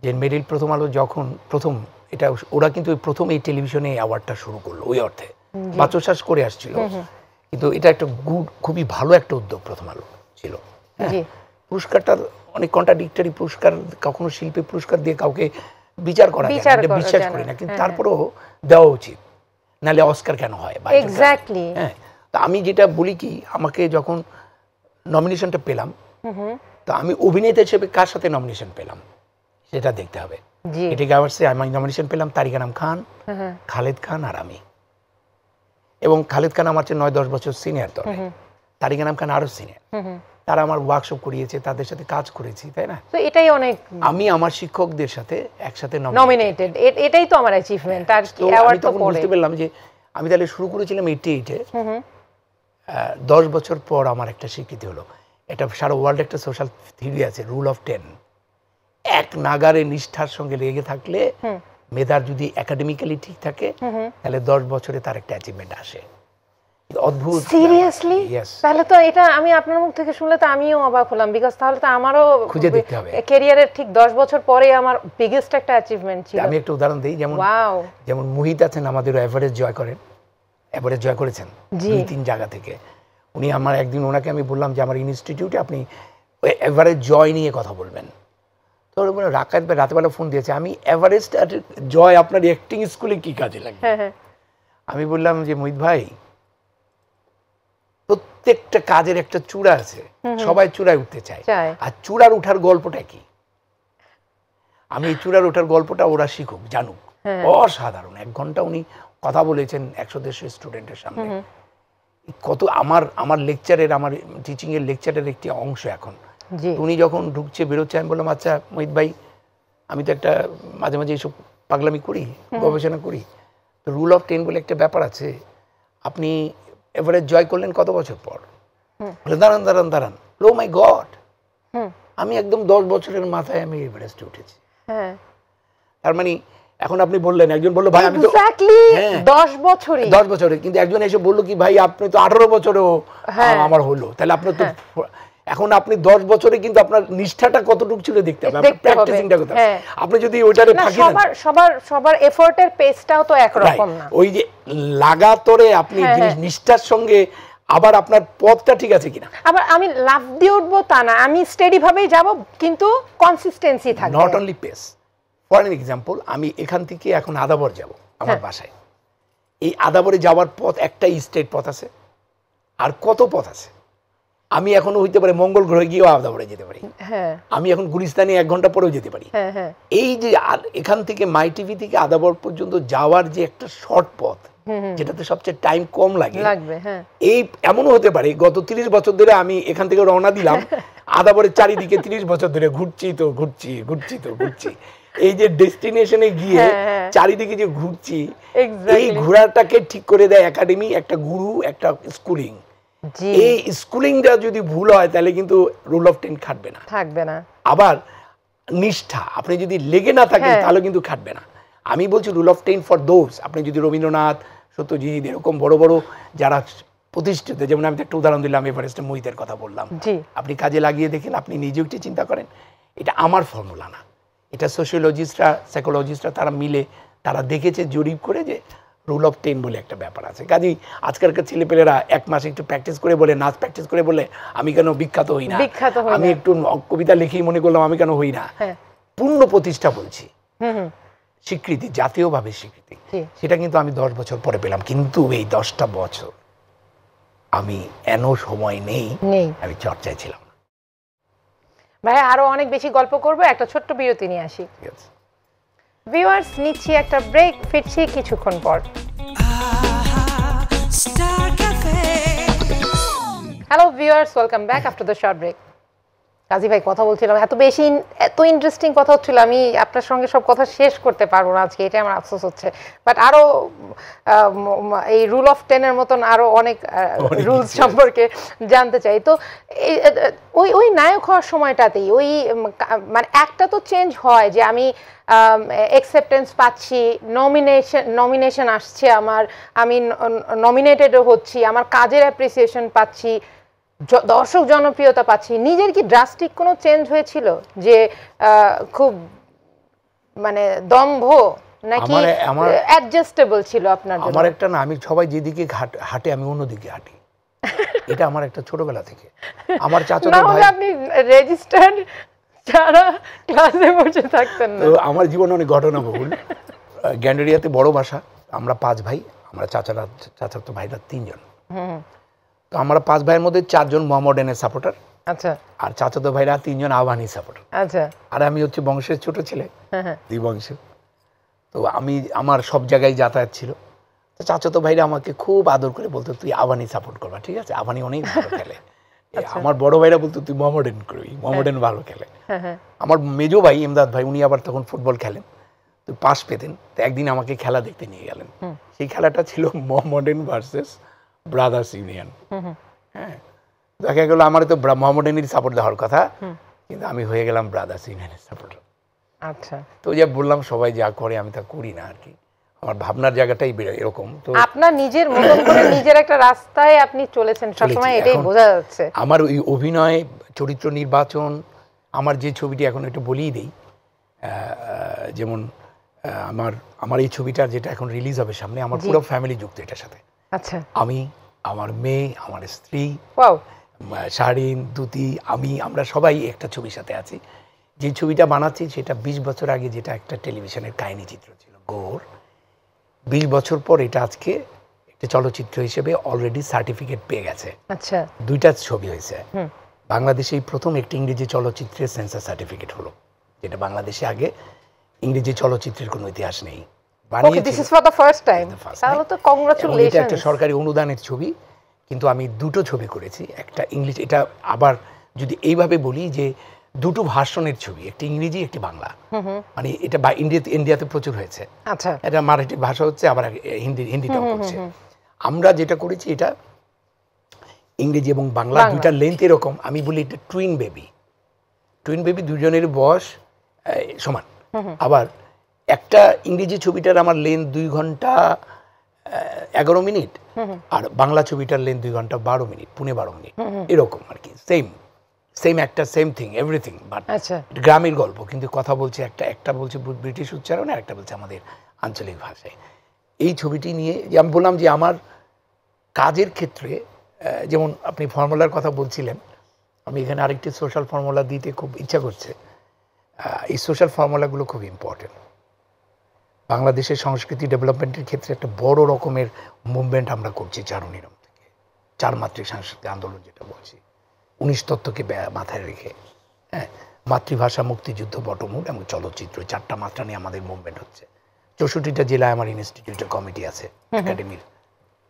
যে মেরিল প্রথম আলো যখন প্রথম এটা ওরা কিন্তু প্রথম এই টেলিভিশনে অ্যাওয়ার্ডটা শুরু করলো ওই অর্থে বাচসাস করে আসছিল, কিন্তু এটা একটা খুবই ভালো একটা উদ্যোগ প্রথম আলো ছিল। পুরস্কারটা অনেক কন্ট্রাডিক্টরি পুরস্কার, কখনো শিল্পী পুরস্কার দিয়ে কাউকে বিচার করা যায় না, বিশ্বাস করি না, কিন্তু তারপরেও দেওয়া উচিত, নাহলে অস্কার কেন হয়? এক্স্যাক্টলি। হ্যাঁ, তা আমি যেটা বলি কি, আমাকে যখন নমিনেশনটা পেলাম, তো আমি অভিনেতা হিসেবে কার সাথে নমিনেশন পেলাম সেটা দেখতে হবে। এটিকে আওয়ার্ডসে আমি নমিনেশন পেলাম তারিক আনাম খান, খালেদ খান আর আমি। এবং খালেদ খান আমার চেয়ে 9-10 বছর সিনিয়র দলে, তারিক আনাম খান আরো সিনিয়র। তারা আমার ওয়ার্কশপ করিয়েছে, তাদের সাথে কাজ করেছি, তাই না? তো এটাই অনেক, আমি আমার শিক্ষকদের সাথে একসাথে নমিনেটেড, এটাই তো আমার অ্যাচিভমেন্ট। আর কি অ্যাওয়ার্ড তো পড়ে বুঝতে পারলাম যে আমি তাহলে শুরু করেছিলাম 88-এ, 10 বছর পর আমার একটা স্বীকৃতি হলো। এটা সারা ওয়ার্ল্ড একটা সোশ্যাল থিওরি আছে, রুল অফ 10। এক নাগারে নিষ্ঠার সঙ্গে লেগে থাকলে, মেধার যদি একাডেমিক্যালি ঠিক থাকে, তাহলে 10 বছরে তার একটা অ্যাচিভমেন্ট আসে। অদ্ভুত, সিরিয়াসলি? তাহলে তো এটা আমি আপনার মুখ থেকে শুনলে তো আমিও অবাক হলাম, বিকজ তাহলে তো আমারও খুঁজে দেখতে হবে ক্যারিয়ারের ঠিক 10 বছর পরে আমার বিগেস্ট একটা অ্যাচিভমেন্ট ছিল। আমি একটা উদাহরণ দিই, যেমন মুহিত আছেন আমাদের এভারেজ জয় করেছেন 2-3 জায়গা থেকে। উনি আমার একদিন ওনাকে আমি বললাম যে আমার ইনস্টিটিউটে আপনি এভারেজ জয় নিয়ে কথা বলবেন। তো রাতেবেলা ফোন দিয়েছে, আমি এভারেস্ট জয় আপনার অ্যাক্টিং স্কুলে কি কাজে লাগবে? আমি বললাম যে মুহিত ভাই, প্রত্যেকটা কাজের একটা চূড়া আছে, সবাই চূড়ায় উঠতে চায়, আর চূড়ার উঠার গল্পটা কি? আমি এই চূড়ার ওঠার গল্পটা ওরা শিখুক, জানুক। অসাধারণ 1 ঘন্টা উনি কথা বলেছেন 100-150 স্টুডেন্টের সামনে। কত আমার লেকচারের, আমার টিচিং এর লেকচারের একটি অংশ এখন। উনি যখন ঢুকছে বেরোচ্ছে, আমি বললাম আচ্ছা মোহিত ভাই, আমি তো একটা মাঝে মাঝে এইসব পাগলামি করি, গবেষণা করি, তো রুল অফ 10 বলে একটা ব্যাপার আছে, আপনি এভারেজ জয় করলেন কত বছর পর? দাঁড়ান, ও মাই গড, আমি একদম 10 বছরের মাথায় আমি এভারেস্টে উঠেছি। তার মানে এখন আপনি বললেন, একজন বললো ভাই আমি তো 10 বছরে, কিন্তু একজন এসে বললো কি ভাই আপনি তো 18 বছরেও আমার হলো, তাহলে আপনার তো এখন আপনি 10 বছরে কিন্তু আপনার নিষ্ঠাটা কতটুকু ছিল দেখতে হবে, আপনার প্র্যাকটিসিংটা কোথায়। আপনি যদি ওইটারে ফাঁকি দেন, সবার এফোর্টের পেসটাও তো একরকম না। ওই যে লাগাতরে আপনি নিষ্ঠার সঙ্গে আবার আপনার পথটা ঠিক আছে কিনা। আবার আমি লাভ দিয়ে উঠবো তা না, আমি স্টেডি ভাবেই যাব, কিন্তু কনসিস্টেন্সি থাকবে। Not only pace. For an example, আমি এখান থেকে এখন আদাবর যাব আমার বাসায়, এই আদাবরে যাওয়ার পথ একটাই স্ট্রেট পথ আছে, আর কত পথ আছে? আমি এখনো হইতে পারে মঙ্গল গ্রহে গিয়েও আদাবরে যেতে পারি, আমি এখন গুলিস্তানে 1 ঘন্টা পরেও যেতে পারি। এই যে এখান থেকে মাই টিভি থেকে আদাবর পর্যন্ত যাওয়ার যে একটা শর্ট পথ, যেটাতে সবচেয়ে টাইম কম লাগবে, এই এমনও হতে পারে গত 30 বছর ধরে আমি এখান থেকে রওনা দিলাম, আদাবরের চারিদিকে 30 বছর ধরে ঘুরছি। এই যে ডেস্টিনেশনে গিয়ে চারিদিকে যে ঘুরছি, এই ঘোরাটাকে ঠিক করে দেয় একাডেমি, একটা গুরু, একটা স্কুলিং। এই স্কুলিংটা যদি ভুল হয় তাহলে কিন্তু রুল অফ 10 খাটবে না। আবার নিষ্ঠা, আপনি যদি লেগে না থাকেন তাহলে কিন্তু খাটবে না। আমি বলছি রুল অফ 10 ফর দোজ, আপনি যদি রবীন্দ্রনাথ, সত্যজিৎ, এরকম বড় বড় যারা প্রতিষ্ঠিত, যেমন আমি একটা উদাহরণ দিলাম, এভারেস্টে মোহিতের কথা বললাম, আপনি কাজে লাগিয়ে দেখেন, আপনি নিজেও একটু চিন্তা করেন। এটা আমার ফর্মুলা না, এটা সোশিওলজিস্টরা, সাইকোলজিস্টরা তারা মিলে তারা দেখেছে জরিপ করে যে রুল অফ 10 বলে একটা ব্যাপার আছে। কাজেই আজকালকার ছেলেপেলেরা 1 মাস একটু প্র্যাকটিস করে বলে, নাচ প্র্যাকটিস করে বলে আমি কেন বিখ্যাত হই না, আমি একটু কবিতা লিখেই মনে করলাম আমি কেন হই না। পূর্ণ প্রতিষ্ঠা বলছি, স্বীকৃতি, জাতীয়ভাবে স্বীকৃতি, সেটা কিন্তু আমি 10 বছর পরে পেলাম। কিন্তু এই 10টা বছর আমি সময় নেই, আমি চর্চায় ছিলাম। ভাই আরো অনেক বেশি গল্প করবো, একটা ছোট্ট বিরতি নিয়ে আসি। ভিউয়ার্স, নিচ্ছি একটা ব্রেক, ফিরছি কিছুক্ষণ পর। Hello viewers, welcome back after the short break. Kazi ভাই কথা বলছিলাম, এত ইন্টারেস্টিং কথা হচ্ছিল, আমি আপনার সঙ্গে সব কথা শেষ করতে পারবো না আজকে, এটা আমার আফসোস হচ্ছে। বাট আরো এই রুল অফ 10 এর মতন আরো অনেক রুলস সম্পর্কে জানতে চাই। তো ওই নায়ক হওয়ার সময়টাতেই ওই মানে একটা তো চেঞ্জ হয় যে আমি অ্যাকসেপ্টেন্স পাচ্ছি, নমিনেশন আসছে আমার, আমি নমিনেটেডও হচ্ছি, আমার কাজের অ্যাপ্রিসিয়েশন পাচ্ছি, দর্শক জনপ্রিয়তা পাচ্ছি, নিজের কি ড্রাস্টিক কোনো চেঞ্জ হয়েছিল যে খুব মানে দম্ভ নাকি অ্যাডজাস্টেবল ছিল আপনার জন্য? আমার একটা না, আমি সবাই যেদিকে হাঁটে আমি অন্যদিকে হাঁটি, এটা আমার একটা ছোটবেলা থেকে। আমার চাচাতো ভাই, আপনি রেজিস্টার্ড যারা ক্লাসে বসে থাকতেন না। তো আমার জীবনে অনেক ঘটনা বহুল। গ্যান্ডেরিয়াতে বড় বাসা, আমরা 5 ভাই, আমরা চাচাতো ভাইরা 3 জন। তো আমরা 5 ভাইয়ের মধ্যে 4 জন মোহামেডানের সাপোর্টার, আচ্ছা, আর চাচাতো ভাইরা 3 জন আবাহনী সাপোর্টার, আচ্ছা, আর আমি হচ্ছে বংশের ছোট ছেলে, দুই বংশের। তো আমার সব জায়গায় যাতায়াত ছিল। তো চাচাতো ভাইরা আমাকে খুব আদর করে বলতো তুই আবাহনী সাপোর্ট করবা, ঠিক আছে, আবাহনী অনেক ভালো খেলে। আমার বড় ভাইরা বলতো তুই মোহামেডান করবি, মোহামেডান ভালো খেলে। আমার মেজো ভাই ইমদাদ ভাই, উনি আবার তখন ফুটবল খেলেন, তো পাস পেতেন। তো একদিন আমাকে খেলা দেখতে নিয়ে গেলেন। সেই খেলাটা ছিল মোহামেডান ভার্সেস ব্রাদার্স ইউনিয়ন। হ্যাঁ, দেখা গেল আমার তো মোহামেডানের সাপোর্ট দেওয়ার কথা, কিন্তু আমি হয়ে গেলাম ব্রাদার্স ইউনিয়নের সাপোর্টার। আচ্ছা, তো যা বললাম সবাই যা করে আমি তা করি না আর কি, আমার ভাবনার জায়গাটাই এরকম। তো আপনার নিজের মতন করে নিজের একটা রাস্তায় আপনি চলেছেন সবসময়, এটাই বোঝা যাচ্ছে। আমার ওই অভিনয়, চরিত্র নির্বাচন, আমার যে ছবিটি এখন একটু বলেই দেই, যেমন আমার এই ছবিটা যেটা এখন রিলিজ হবে সামনে, আমার পুরো ফ্যামিলি যুক্ত এটার সাথে। আচ্ছা, আমি, আমার মেয়ে, আমার স্ত্রী, ওয়াও, শারিন, দুতি, আমরা সবাই একটা ছবির সাথে আছি। যে ছবিটা বানাচ্ছি সেটা 20 বছর আগে যেটা একটা টেলিভিশনের কাহিনী চিত্র ছিল গৌর, 20 বছর পর এটা আজকে একটা চলচ্চিত্র হিসেবে অলরেডি সার্টিফিকেট পেয়ে গেছে। আচ্ছা, 2টা ছবি হয়েছে। বাংলাদেশেই প্রথম একটি ইংরেজি চলচ্চিত্রের সেন্সর সার্টিফিকেট হলো, যেটা বাংলাদেশে আগে ইংরেজি চলচ্চিত্রের কোনো ইতিহাস নেই। This is for the first time. তাহলে তো কংগ্রাচুলেশনস। এটা একটা সরকারি অনুদানের ছবি, কিন্তু আমি 2টো ছবি করেছি, একটা ইংলিশ, এটা আবার যদি এইভাবে বলি যে 2টো ভার্সনের ছবি, একটা ইংরেজি একটি বাংলা, মানে এটা ইন্ডিয়াতে প্রচুর হয়েছে। আচ্ছা, এটা মারাঠি ভাষা হচ্ছে, আবার হিন্দিটাও করছে। আমরা যেটা করেছি এটা ইংরেজি এবং বাংলা 2টা লেন্থ এরকম, আমি বলি এটা টুইন বেবি, 2জনের বয়স সমান। আবার একটা ইংরেজি ছবিটার আমার লেন্থ 2 ঘন্টা 11 মিনিট, আর বাংলা ছবিটার লেন্থ 2 ঘন্টা 12 মিনিট, 12 মিনিট, এরকম আর কি। সেম একটা সেম থিং, এভরিথিং, বাট গ্রামের গল্প, কিন্তু কথা বলছে একটা বলছে ব্রিটিশ উচ্চারণে, একটা বলছে আমাদের আঞ্চলিক ভাষায়। এই ছবিটি নিয়ে যে আমি বললাম যে আমার কাজের ক্ষেত্রে, যেমন আপনি ফর্মুলার কথা বলছিলেন, আমি এখানে আরেকটি সোশ্যাল ফর্মুলা দিতে খুব ইচ্ছা করছে। এই সোশ্যাল ফর্মুলাগুলো খুব ইম্পর্টেন্ট। বাংলাদেশের সংস্কৃতি ডেভেলপমেন্টের ক্ষেত্রে একটা বড় রকমের মুভমেন্ট আমরা করছি চারুনিরম থেকে, 4 মাত্রিক সাংস্কৃতিক আন্দোলন যেটা বলছি, 19 তত্ত্বকে মাথায় রেখে, হ্যাঁ, মাতৃভাষা, মুক্তিযুদ্ধ, বটমূল এবং চলচ্চিত্র, 4টা মাত্রা নিয়ে আমাদের মুভমেন্ট হচ্ছে। 64টা জেলায় আমার ইনস্টিটিউটের কমিটি আছে, একাডেমির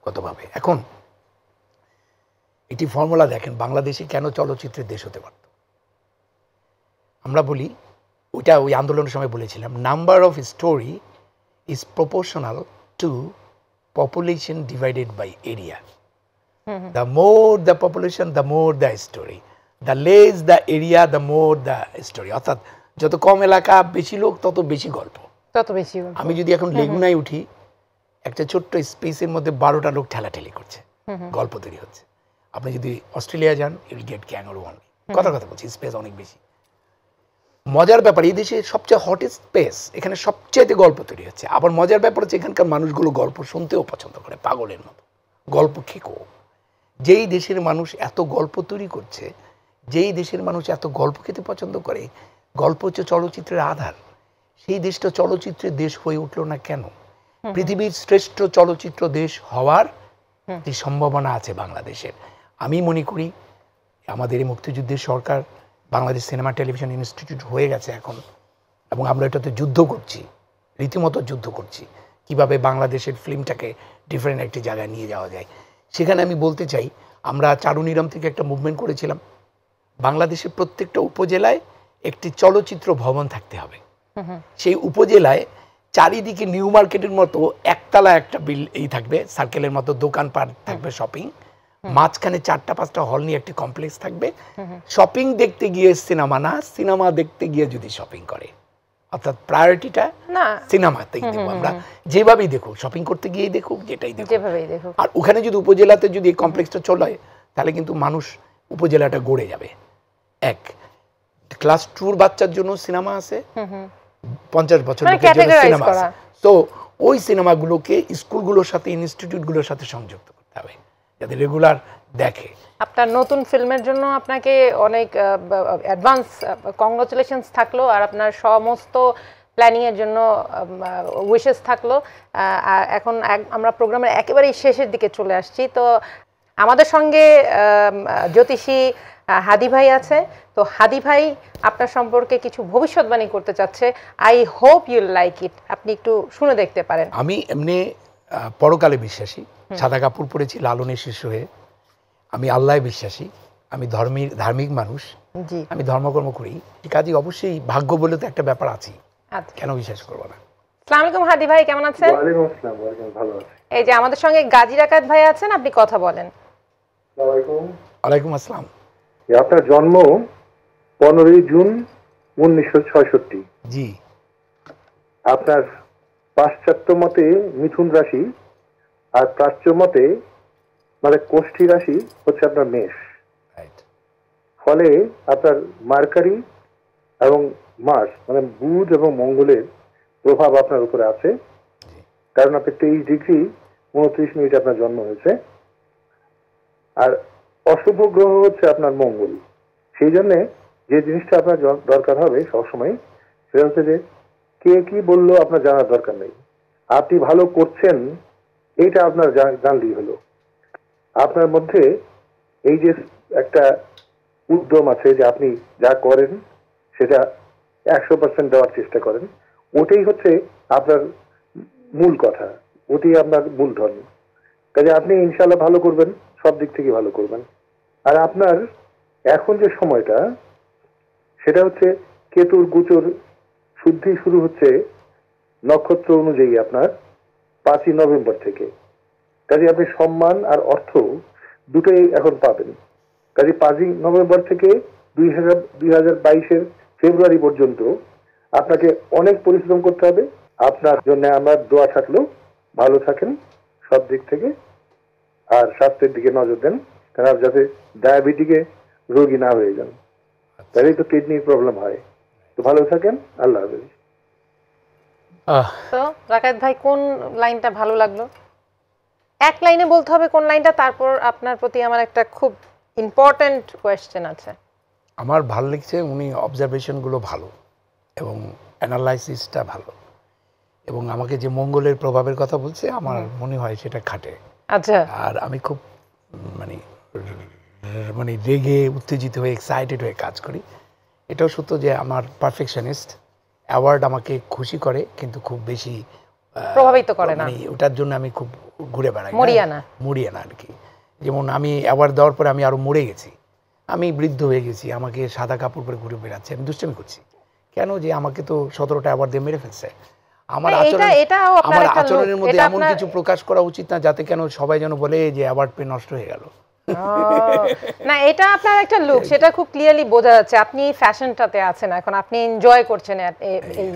কতভাবে। এখন একটি ফর্মুলা দেখেন, বাংলাদেশে কেন চলচ্চিত্রের দেশ হতে পারত। আমরা বলি, ওই আন্দোলনের সময় বলেছিলাম, number of story is proportional to population divided by area. The more the population, the more the story. The less the area, the more the story. অর্থাৎ যত কম এলাকা, বেশি লোক, তত বেশি গল্প, তত বেশি। আমি যদি এখন লেগুনায় উঠি, একটা ছোট্ট স্পেসের মধ্যে 12টা লোক ঠেলাঠেলি করছে, গল্প তৈরি হচ্ছে। আপনি যদি অস্ট্রেলিয়া যান, you will get kangaroo only. কথা বলছি, স্পেস অনেক বেশি। মজার ব্যাপার, এই দেশে সবচেয়ে হটেস্ট স্পেস, এখানে সবচেয়ে গল্প তৈরি হচ্ছে। আবার মজার ব্যাপার হচ্ছে এখানকার মানুষগুলো গল্প শুনতেও পছন্দ করে, পাগলের মতো গল্প খেকো। যেই দেশের মানুষ এত গল্প তৈরি করছে, যেই দেশের মানুষ এত গল্প খেতে পছন্দ করে, গল্প হচ্ছে চলচ্চিত্রের আধার, সেই দেশটা চলচ্চিত্রের দেশ হয়ে উঠলো না কেন? পৃথিবীর শ্রেষ্ঠ চলচ্চিত্র দেশ হওয়ার যে সম্ভাবনা আছে বাংলাদেশের। আমি মনে করি আমাদের এই মুক্তিযুদ্ধের সরকার, বাংলাদেশ সিনেমা টেলিভিশন ইনস্টিটিউট হয়ে গেছে এখন, এবং আমরা এটাতে যুদ্ধ করছি, রীতিমতো যুদ্ধ করছি, কিভাবে বাংলাদেশের ফিল্মটাকে ডিফারেন্ট একটি জায়গায় নিয়ে যাওয়া যায়। সেখানে আমি বলতে চাই, আমরা চারুনিরম থেকে একটা মুভমেন্ট করেছিলাম, বাংলাদেশের প্রত্যেকটা উপজেলায় একটি চলচ্চিত্র ভবন থাকতে হবে। সেই উপজেলায় চারিদিকে নিউ মার্কেটের মতো একতলা একটা এই থাকবে, সার্কেলের মতো দোকানপাট থাকবে, শপিং, মাঝখানে 4টা-5টা হল নিয়ে একটি কমপ্লেক্স থাকবে। শপিং দেখতে গিয়ে সিনেমা না, সিনেমা দেখতে গিয়ে যদি শপিং করে, অর্থাৎ প্রায়োরিটিটা না সিনেমাতেই দেবো আমরা, যেভাবেই দেখুক, শপিং করতে গিয়েই দেখুক, যেটাই দেখুক। আর ওখানে যদি উপজেলাতে যদি এই কমপ্লেক্সটা চলে, তাহলে কিন্তু মানুষ উপজেলাটা গড়ে যাবে। এক, ক্লাস 2 বাচ্চার জন্য সিনেমা আছে, 50 বছর লোকের জন্য সিনেমা আছে। তো ওই সিনেমাগুলোকে স্কুলগুলোর সাথে ইনস্টিটিউটগুলোর সাথে সংযুক্ত করতে হবে যাতে রেগুলার দেখে। আপনার নতুন ফিল্মের জন্য আপনাকে অনেক অ্যাডভান্স কংগ্রাচুলেশনস থাকলো, আর আপনার সমস্ত প্ল্যানিংয়ের জন্য উইশেস থাকলো। এখন আমরা প্রোগ্রামের একেবারেই শেষের দিকে চলে আসছি। তো আমাদের সঙ্গে জ্যোতিষী হাদি ভাই আছে। তো হাদি ভাই আপনার সম্পর্কে কিছু ভবিষ্যৎবাণী করতে চাচ্ছে। I hope you like it, আপনি একটু শুনে দেখতে পারেন। আমি এমনি পরকালে বিশ্বাসী, সাদা কাপড় পরেছি লালনের শিষ্য হয়ে। আমি আল্লাহ বিশ্বাসী, আমি ধার্মিক মানুষ, আমি ধর্মকর্ম করি। কাজে অবশ্যই ভাগ্য বলে তো একটা ব্যাপার আছে, কেন বিশ্বাস করবো না। আসসালামু আলাইকুম হাদি ভাই, কেমন আছেন? ওয়ালাইকুম আসসালাম, ভালো আছি। এই যে আমাদের সঙ্গে গাজী রাকাত ভাই আছেন, আপনি কথা বলেন। ওয়ালাইকুম আসসালাম। আপনার জন্ম 15 জুন 1966। জি। আপনার পাশ্চাত্য মতে মিথুন রাশি, আর প্রাচ্য মতে মানে কোষ্ঠী রাশি হচ্ছে আপনার মেষ। ফলে আপনার মার্কারি এবং মার্স মানে বুধ এবং মঙ্গলের প্রভাব আপনার উপরে আছে, কারণ আপনি 23 ডিগ্রি 29 মিনিট আপনার জন্ম হয়েছে। আর অশুভ গ্রহ হচ্ছে আপনার মঙ্গল। সেই জন্য যে জিনিসটা আপনার দরকার হবে সবসময়, সেটা হচ্ছে যে কে কি বললো আপনার জানার দরকার নেই, আপনি ভালো করছেন এইটা আপনার জানলেই হলো। আপনার মধ্যে এই যে একটা উদ্যম আছে যে আপনি যা করেন সেটা 100% দেওয়ার চেষ্টা করেন, ওটাই হচ্ছে আপনার মূল কথা, ওটাই আপনার মূলধন। কাজে আপনি ইনশাল্লাহ ভালো করবেন, সব দিক থেকে ভালো করবেন। আর আপনার এখন যে সময়টা সেটা হচ্ছে কেতুর গোচর শুদ্ধি শুরু হচ্ছে নক্ষত্র অনুযায়ী আপনার 5ই নভেম্বর থেকে। কাজে আপনি সম্মান আর অর্থ দুটোই এখন পাবেন। কাজে 5ই নভেম্বর থেকে 2022-এর ফেব্রুয়ারি পর্যন্ত আপনাকে অনেক পরিশ্রম করতে হবে। আপনার জন্য আমার দোয়া থাকলো, ভালো থাকেন সব দিক থেকে, আর স্বাস্থ্যের দিকে নজর দেন, কারণ যাতে ডায়াবেটিকে রোগী না হয়ে যান, তাহলে তো কিডনির প্রবলেম হয়। তো ভালো থাকেন, আল্লাহ হাফেজ। তো রাকাত ভাই কোন লাইনটা ভালো লাগলো? এক লাইনে বলতে হবে কোন লাইনটা, তারপর আপনার প্রতি আমার একটা খুব ইম্পর্টেন্ট কোয়েশ্চেন আছে। আমার ভালো লাগছে উনি অবজারভেশনগুলো ভালো এবং অ্যানালাইসিসটা ভালো, এবং আমাকে যে মঙ্গলের প্রভাবের কথা বলছে আমার মনে হয় সেটা খাটে। আচ্ছা। আর আমি খুব মানে রেগে উত্তেজিত হয়ে এক্সাইটেড হয়ে কাজ করি। এটাও সত্য যে আমার পারফেকশনিস্ট, অ্যাওয়ার্ড আমাকে খুশি করে কিন্তু খুব বেশি প্রভাবিত করে না, ওটার জন্য আমি খুব ঘুরে বেড়াই, মরিয়া না আর কি। যেমন আমি অ্যাওয়ার্ড দেওয়ার পরে আমি আরো মরে গেছি, আমি বৃদ্ধ হয়ে গেছি, আমাকে সাদা কাপড় পরে ঘুরে বেড়াচ্ছে, আমি দুষ্টামি করছি কেন? যে আমাকে তো 17টা অ্যাওয়ার্ড দিয়ে মেরে ফেলছে। আমার আচরণের মধ্যে এমন কিছু প্রকাশ করা উচিত না যাতে কেন সবাই যেন বলে যে অ্যাওয়ার্ড পেয়ে নষ্ট হয়ে গেল। না, এটা আপনার একটা লুক, সেটা খুব ক্লিয়ারলি বোঝা যাচ্ছে। আপনি ফ্যাশনটাতে আছেন এখন, আপনি এনজয় করছেন এই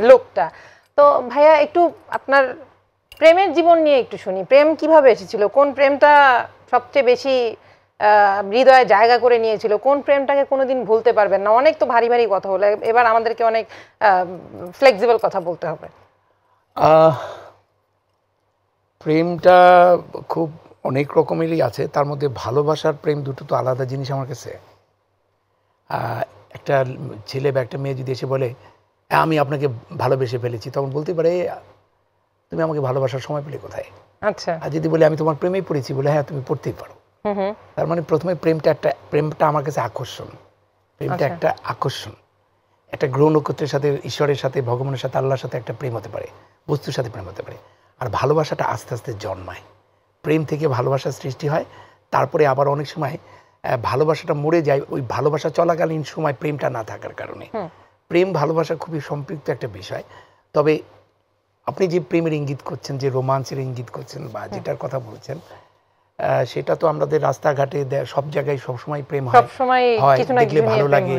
লুকটা। তো ভাইয়া একটু আপনার প্রেমের জীবন নিয়ে একটু শুনি। প্রেম কিভাবে এসেছিল? কোন প্রেমটা সবচেয়ে বেশি হৃদয়ে জায়গা করে নিয়েছিল? কোন প্রেমটাকে কোনোদিন ভুলতে পারবেন না? অনেক তো ভারী ভারী কথা হলো, এবার আমাদেরকে অনেক ফ্লেক্সিবল কথা বলতে হবে। প্রেমটা খুব অনেক রকমেরই আছে, তার মধ্যে ভালোবাসার প্রেম দুটো তো আলাদা জিনিস আমার কাছে। একটা ছেলে বা একটা মেয়ে যদি এসে বলে আমি আপনাকে ভালোবেসে ফেলেছি, তখন বলতে পারে তুমি আমাকে ভালোবাসার সময় পেলে কোথায়? আচ্ছা। আর যদি বলে আমি তোমার প্রেমেই পড়েছি, বলে হ্যাঁ তুমি পড়তেই পারো। তার মানে প্রথমে প্রেমটা আমার কাছে আকর্ষণ, প্রেমটা একটা আকর্ষণ, একটা গ্রহ নক্ষত্রের সাথে, ঈশ্বরের সাথে, ভগবানের সাথে, আল্লাহর সাথে একটা প্রেম হতে পারে, বস্তুর সাথে প্রেম হতে পারে। আর ভালোবাসাটা আস্তে আস্তে জন্মায়, প্রেম থেকে ভালোবাসার সৃষ্টি হয়, তারপরে আবার অনেক সময় ভালোবাসাটা মরে যায় ওই ভালোবাসা চলাকালীন সময় প্রেমটা না থাকার কারণে। প্রেম ভালোবাসা খুবই সম্পৃক্ত একটা বিষয়। তবে আপনি যে প্রেমের ইঙ্গিত করছেন, যে রোমান্সের ইঙ্গিত করছেন বা যেটার কথা বলছেন, সেটা তো আমাদের রাস্তাঘাটে সব জায়গায় সবসময় প্রেম হয়, দেখলে ভালো লাগে।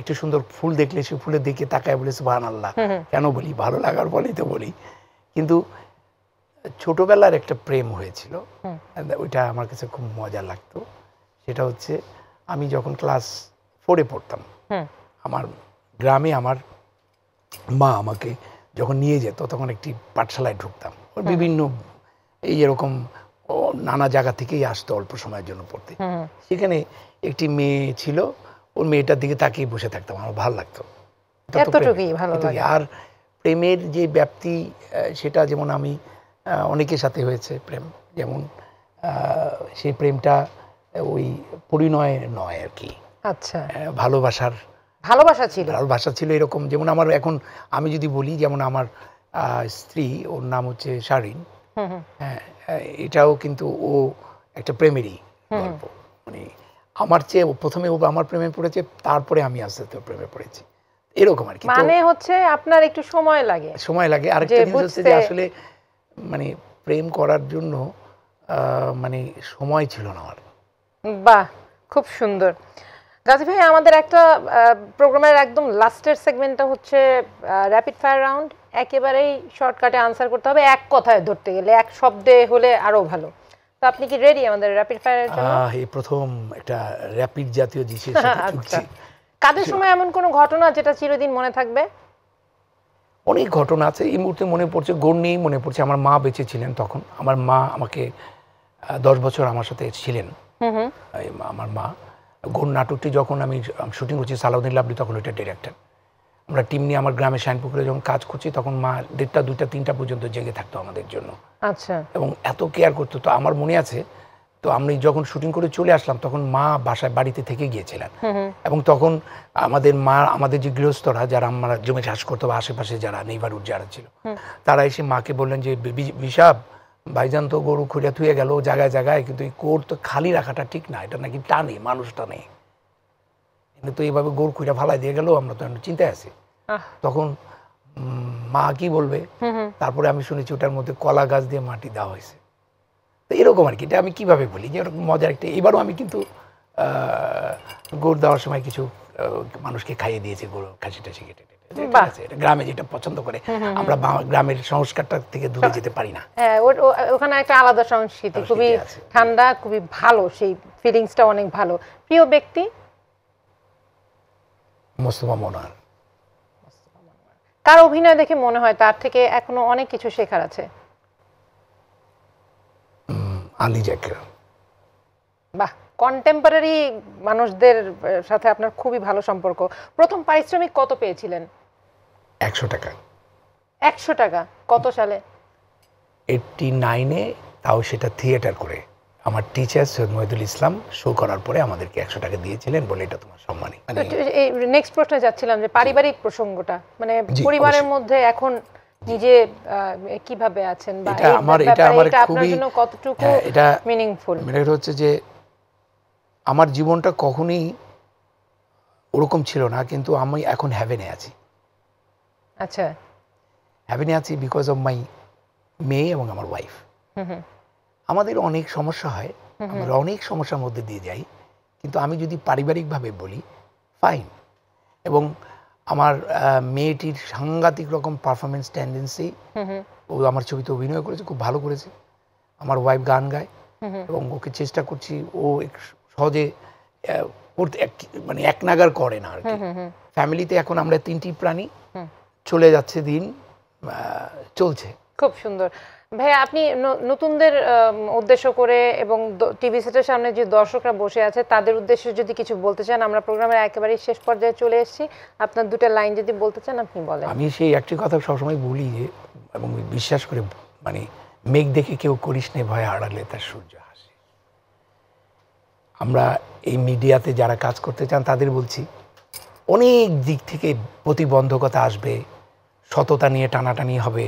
একটু সুন্দর ফুল দেখলে সে ফুলের দিকে তাকায় বলে সুবহানাল্লাহ, কেন বলি, ভালো লাগার বলেই তো বলি। কিন্তু ছোটবেলার একটা প্রেম হয়েছিল, ওইটা আমার কাছে খুব মজা লাগতো। সেটা হচ্ছে আমি যখন ক্লাস 4-এ পড়তাম, আমার গ্রামে আমার মা আমাকে যখন নিয়ে যেত তখন একটি পাঠশালায় ঢুকতাম। বিভিন্ন এই এরকম নানা জায়গা থেকেই আসতো অল্প সময়ের জন্য পড়তে। সেখানে একটি মেয়ে ছিল, ওর মেয়েটার দিকে তাকিয়ে বসে থাকতাম, আমার ভালো লাগতো। আর প্রেমের যে ব্যাপ্তি সেটা যেমন আমি অনেকের সাথে হয়েছে প্রেম, যেমন সেই প্রেমটা ওই পরিণয় নয় আর কি, আচ্ছা ভালোবাসা ছিল এরকম। যেমন আমার এখন আমি যদি বলি, যেমন আমার স্ত্রী, ওর নাম হচ্ছে শারিন, হ্যাঁ, এটাও কিন্তু ও একটা প্রেমেরই গল্প। মানে আমার চেয়ে প্রথমে ও আমার প্রেমে পড়েছে, তারপরে আমি আস্তে আস্তে প্রেমে পড়েছি, এরকম আর কি। মানে হচ্ছে আপনার একটু সময় লাগে। আরেকটা জিনিস হচ্ছে যে আসলে মানে প্রেম করার জন্য মানে সময় ছিল না আমার। বাহ, খুব সুন্দর। গাজী ভাই, আমাদের একটা প্রোগ্রামের একদম লাস্টের সেগমেন্টটা হচ্ছে র্যাপিড ফায়ার রাউন্ড। একেবারেই শর্টকাটে আনসার করতে হবে, এক কথায় ধরতে গেলে, এক শব্দে হলে আরো ভালো। তো আপনি কি রেডি আমাদের র্যাপিড ফায়ারের জন্য? এই প্রথম একটা র্যাপিড জাতীয় জিনিসের সাথে যুক্তি। কাদের সময় এমন কোনো ঘটনা যেটা চিরদিন মনে থাকবে? অনেক ঘটনা আছে, এই মুহূর্তে মনে পড়ছে, গড় নিয়েই মনে পড়ছে। আমার মা বেঁচে ছিলেন তখন, আমার মা আমাকে 10 বছর আমার সাথে ছিলেন। আমার মা গড় নাটকটি যখন আমি শুটিং করছি, সালাউদ্দিন লাভলি তখন ওইটা ডিরেক্টর। আমরা টিম নিয়ে আমার গ্রামে শাইনপুকুরে যখন কাজ করছি, তখন মা 1টা, 2টা, 3টা পর্যন্ত জেগে থাকতো আমাদের জন্য। আচ্ছা। এবং এত কেয়ার করতো। তো আমার মনে আছে, তো আমি যখন শুটিং করে চলে আসলাম তখন মা বাড়িতে থেকে গিয়েছিলেন। এবং তখন আমাদের যে গৃহস্থরা যারা আমরা জমি চাষ করতো বা আশেপাশে যারা নেইবারহুড যারা ছিল, তারা এসে মাকে বললেন যে বিশাব ভাইজান তো গরু খুঁড়ে থুয়ে গেল জায়গায় জায়গায়, কিন্তু এই কোর তো খালি রাখাটা ঠিক না, এটা নাকি টানে, মানুষ টানে, কিন্তু এইভাবে গরু খুঁড়ে ফালাই দিয়ে গেল, আমরা তো চিন্তায় আছি। তখন মা কি বলবে, তারপরে আমি শুনেছি ওটার মধ্যে কলা গাছ দিয়ে মাটি দেওয়া হয়েছে। তো এরকম আর কি। এটা আমি কিভাবে বলি যে এরকম মজার একটা। এবারও আমি কিন্তু গরু দেওয়ার সময় কিছু মানুষকে খাইয়ে দিয়েছি, গরু খাসি টাসি কেটে। এটা গ্রামে যেটা পছন্দ করে, আমরা গ্রামের সংস্কারটা থেকে দূরে যেতে পারি না। হ্যাঁ, ওখানে একটা আলাদা সংস্কৃতি, খুবই ঠান্ডা, খুবই ভালো, সেই ফিলিংসটা অনেক ভালো। প্রিয় ব্যক্তি? মোস্তফা মনোয়ার। কার অভিনয় দেখে মনে হয় তার থেকে এখনো অনেক কিছু শেখার আছে? আলী জাকের। বাহ, কন্টেম্পোরারি মানুষদের সাথে আপনার খুবই ভালো সম্পর্ক। প্রথম পারিশ্রমিক কত পেয়েছিলেন? 100 টাকা। 100 টাকা? কত সালে? 89-এ, তাও সেটা থিয়েটার করে। আমার টিচার সৈয়দ মহিদুল ইসলাম শো করার পরে আমাদেরকে 100 টাকা দিয়েছিলেন, বলে এটা তোমার সম্মানী। নেক্সট প্রশ্নে যাচ্ছিলাম যে পারিবারিক প্রসঙ্গটা, মানে পরিবারের মধ্যে এখন নিজে কিভাবে আছেন, বা এটা আমার আপনার জন্য কতটুকু মিনিংফুল? এটা হচ্ছে যে আমার জীবনটা কখনোই ওরকম ছিল না, কিন্তু আমি এখন হ্যাভেনে আছি। আচ্ছা, হ্যাভেনে আছি বিকজ অফ মাই মেয়ে এবং আমার ওয়াইফ। আমাদের অনেক সমস্যা হয়, আমরা অনেক সমস্যার মধ্যে দিয়ে যাই, কিন্তু আমি যদি পারিবারিকভাবে বলি, ফাইন। এবং আমার মেয়েটির সাংঘাতিক রকম পারফরমেন্স টেন্ডেন্সি, ও আমার ছবিতে অভিনয় করেছে, খুব ভালো করেছে। আমার ওয়াইফ গান গায়, এবং ওকে চেষ্টা করছি ও সহজে করতে, মানে এক নাগার করে না আর কি। ফ্যামিলিতে এখন আমরা 3টি প্রাণী, চলে যাচ্ছে দিন, চলছে। খুব সুন্দর। ভাইয়া, আপনি নতুনদের উদ্দেশ্য করে এবং টিভি সেটের সামনে যে দর্শকরা বসে আছে তাদের উদ্দেশ্যে যদি কিছু বলতে চান, আমরা প্রোগ্রামের একেবারে শেষ পর্যায়ে চলে এসেছি, আপনার 2টা লাইন যদি বলতে চান আপনি বলেন। আমি সেই একটি কথা সবসময় বলি যে, এবং বিশ্বাস করে, মানে মেঘ দেখে কেউ করিস নে ভয়, আড়ালে তার সূর্য হাসে। আমরা এই মিডিয়াতে যারা কাজ করতে চান তাদের বলছি, অনেক দিক থেকে প্রতিবন্ধকতা আসবে, সততা নিয়ে টানাটানি হবে,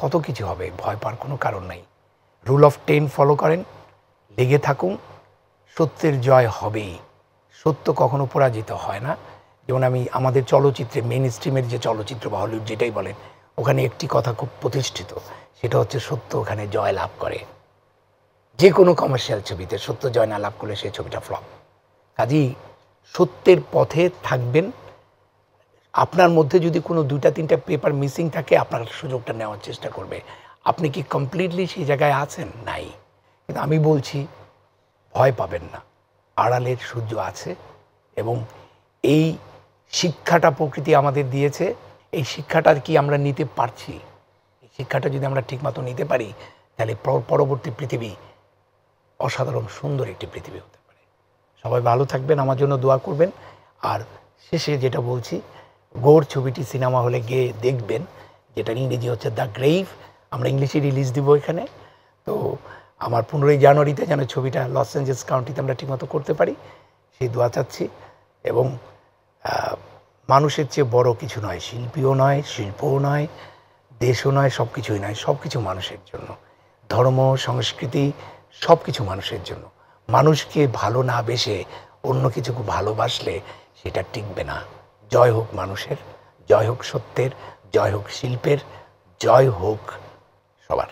কত কিছু হবে, ভয় পাওয়ার কোনো কারণ নাই। রুল অফ 10 ফলো করেন, লেগে থাকুন, সত্যের জয় হবেই। সত্য কখনো পরাজিত হয় না। যেমন আমি আমাদের চলচ্চিত্রে, মেইন স্ট্রিমের যে চলচ্চিত্র বা হলিউড যেটাই বলেন, ওখানে একটি কথা খুব প্রতিষ্ঠিত, সেটা হচ্ছে সত্য ওখানে জয় লাভ করে। যে কোনো কমার্শিয়াল ছবিতে সত্য জয় না লাভ করলে সেই ছবিটা ফ্লপ। কাজেই সত্যের পথে থাকবেন। আপনার মধ্যে যদি কোনো 2টা 3টা পেপার মিসিং থাকে, আপনার সুযোগটা নেওয়ার চেষ্টা করবে। আপনি কি কমপ্লিটলি সেই জায়গায় আছেন? নাই। কিন্তু আমি বলছি, ভয় পাবেন না, আড়ালের সূর্য আছে এবং এই শিক্ষাটা প্রকৃতি আমাদের দিয়েছে। এই শিক্ষাটা কি আমরা নিতে পারছি? এই শিক্ষাটা যদি আমরা ঠিকমতো নিতে পারি তাহলে পরবর্তী পৃথিবী অসাধারণ সুন্দর একটি পৃথিবী হতে পারে। সবাই ভালো থাকবেন, আমার জন্য দোয়া করবেন। আর শেষে যেটা বলছি, গোর ছবিটি সিনেমা হলে গিয়ে দেখবেন, যেটার ইংরেজি হচ্ছে দ্য গ্রেভ। আমরা ইংলিশে রিলিজ দিব এখানে। তো আমার 15ই জানুয়ারিতে যেন ছবিটা লস অ্যাঞ্জেলস কাউন্টিতে আমরা ঠিকমতো করতে পারি সেই দোয়া চাচ্ছি। এবং মানুষের চেয়ে বড় কিছু নয়, শিল্পীও নয়, শিল্পও নয়, দেশও নয়, সব কিছুই নয়, সব কিছু মানুষের জন্য। ধর্ম, সংস্কৃতি সব কিছু মানুষের জন্য। মানুষকে ভালো না বেসে অন্য কিছুকে ভালোবাসলে সেটা টিকবে না। জয় হোক মানুষের, জয় হোক সত্যের, জয় হোক শিল্পের, জয় হোক সবার।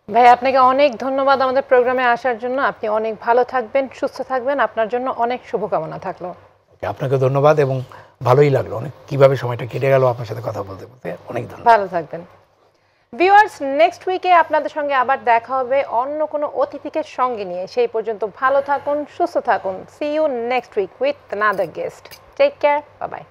ভাই আপনাকে অনেক ধন্যবাদ আমাদের প্রোগ্রামে আসার জন্য। আপনি অনেক ভালো থাকবেন, সুস্থ থাকবেন, আপনার জন্য অনেক শুভকামনা থাকলো। আপনাকে ধন্যবাদ এবং ভালোই লাগলো অনেক, কিভাবে সময়টা কেটে গেল আপনার সাথে কথা বলতে বলতে। অনেক ধন্যবাদ। ভালো থাকবেন ভিউয়ার্স। নেক্সট উইকে আপনাদের সঙ্গে আবার দেখা হবে অন্য কোনো অতিথিকে সঙ্গে নিয়ে। সেই পর্যন্ত ভালো থাকুন, সুস্থ থাকুন। See you next week with another guest. Take care, bye by.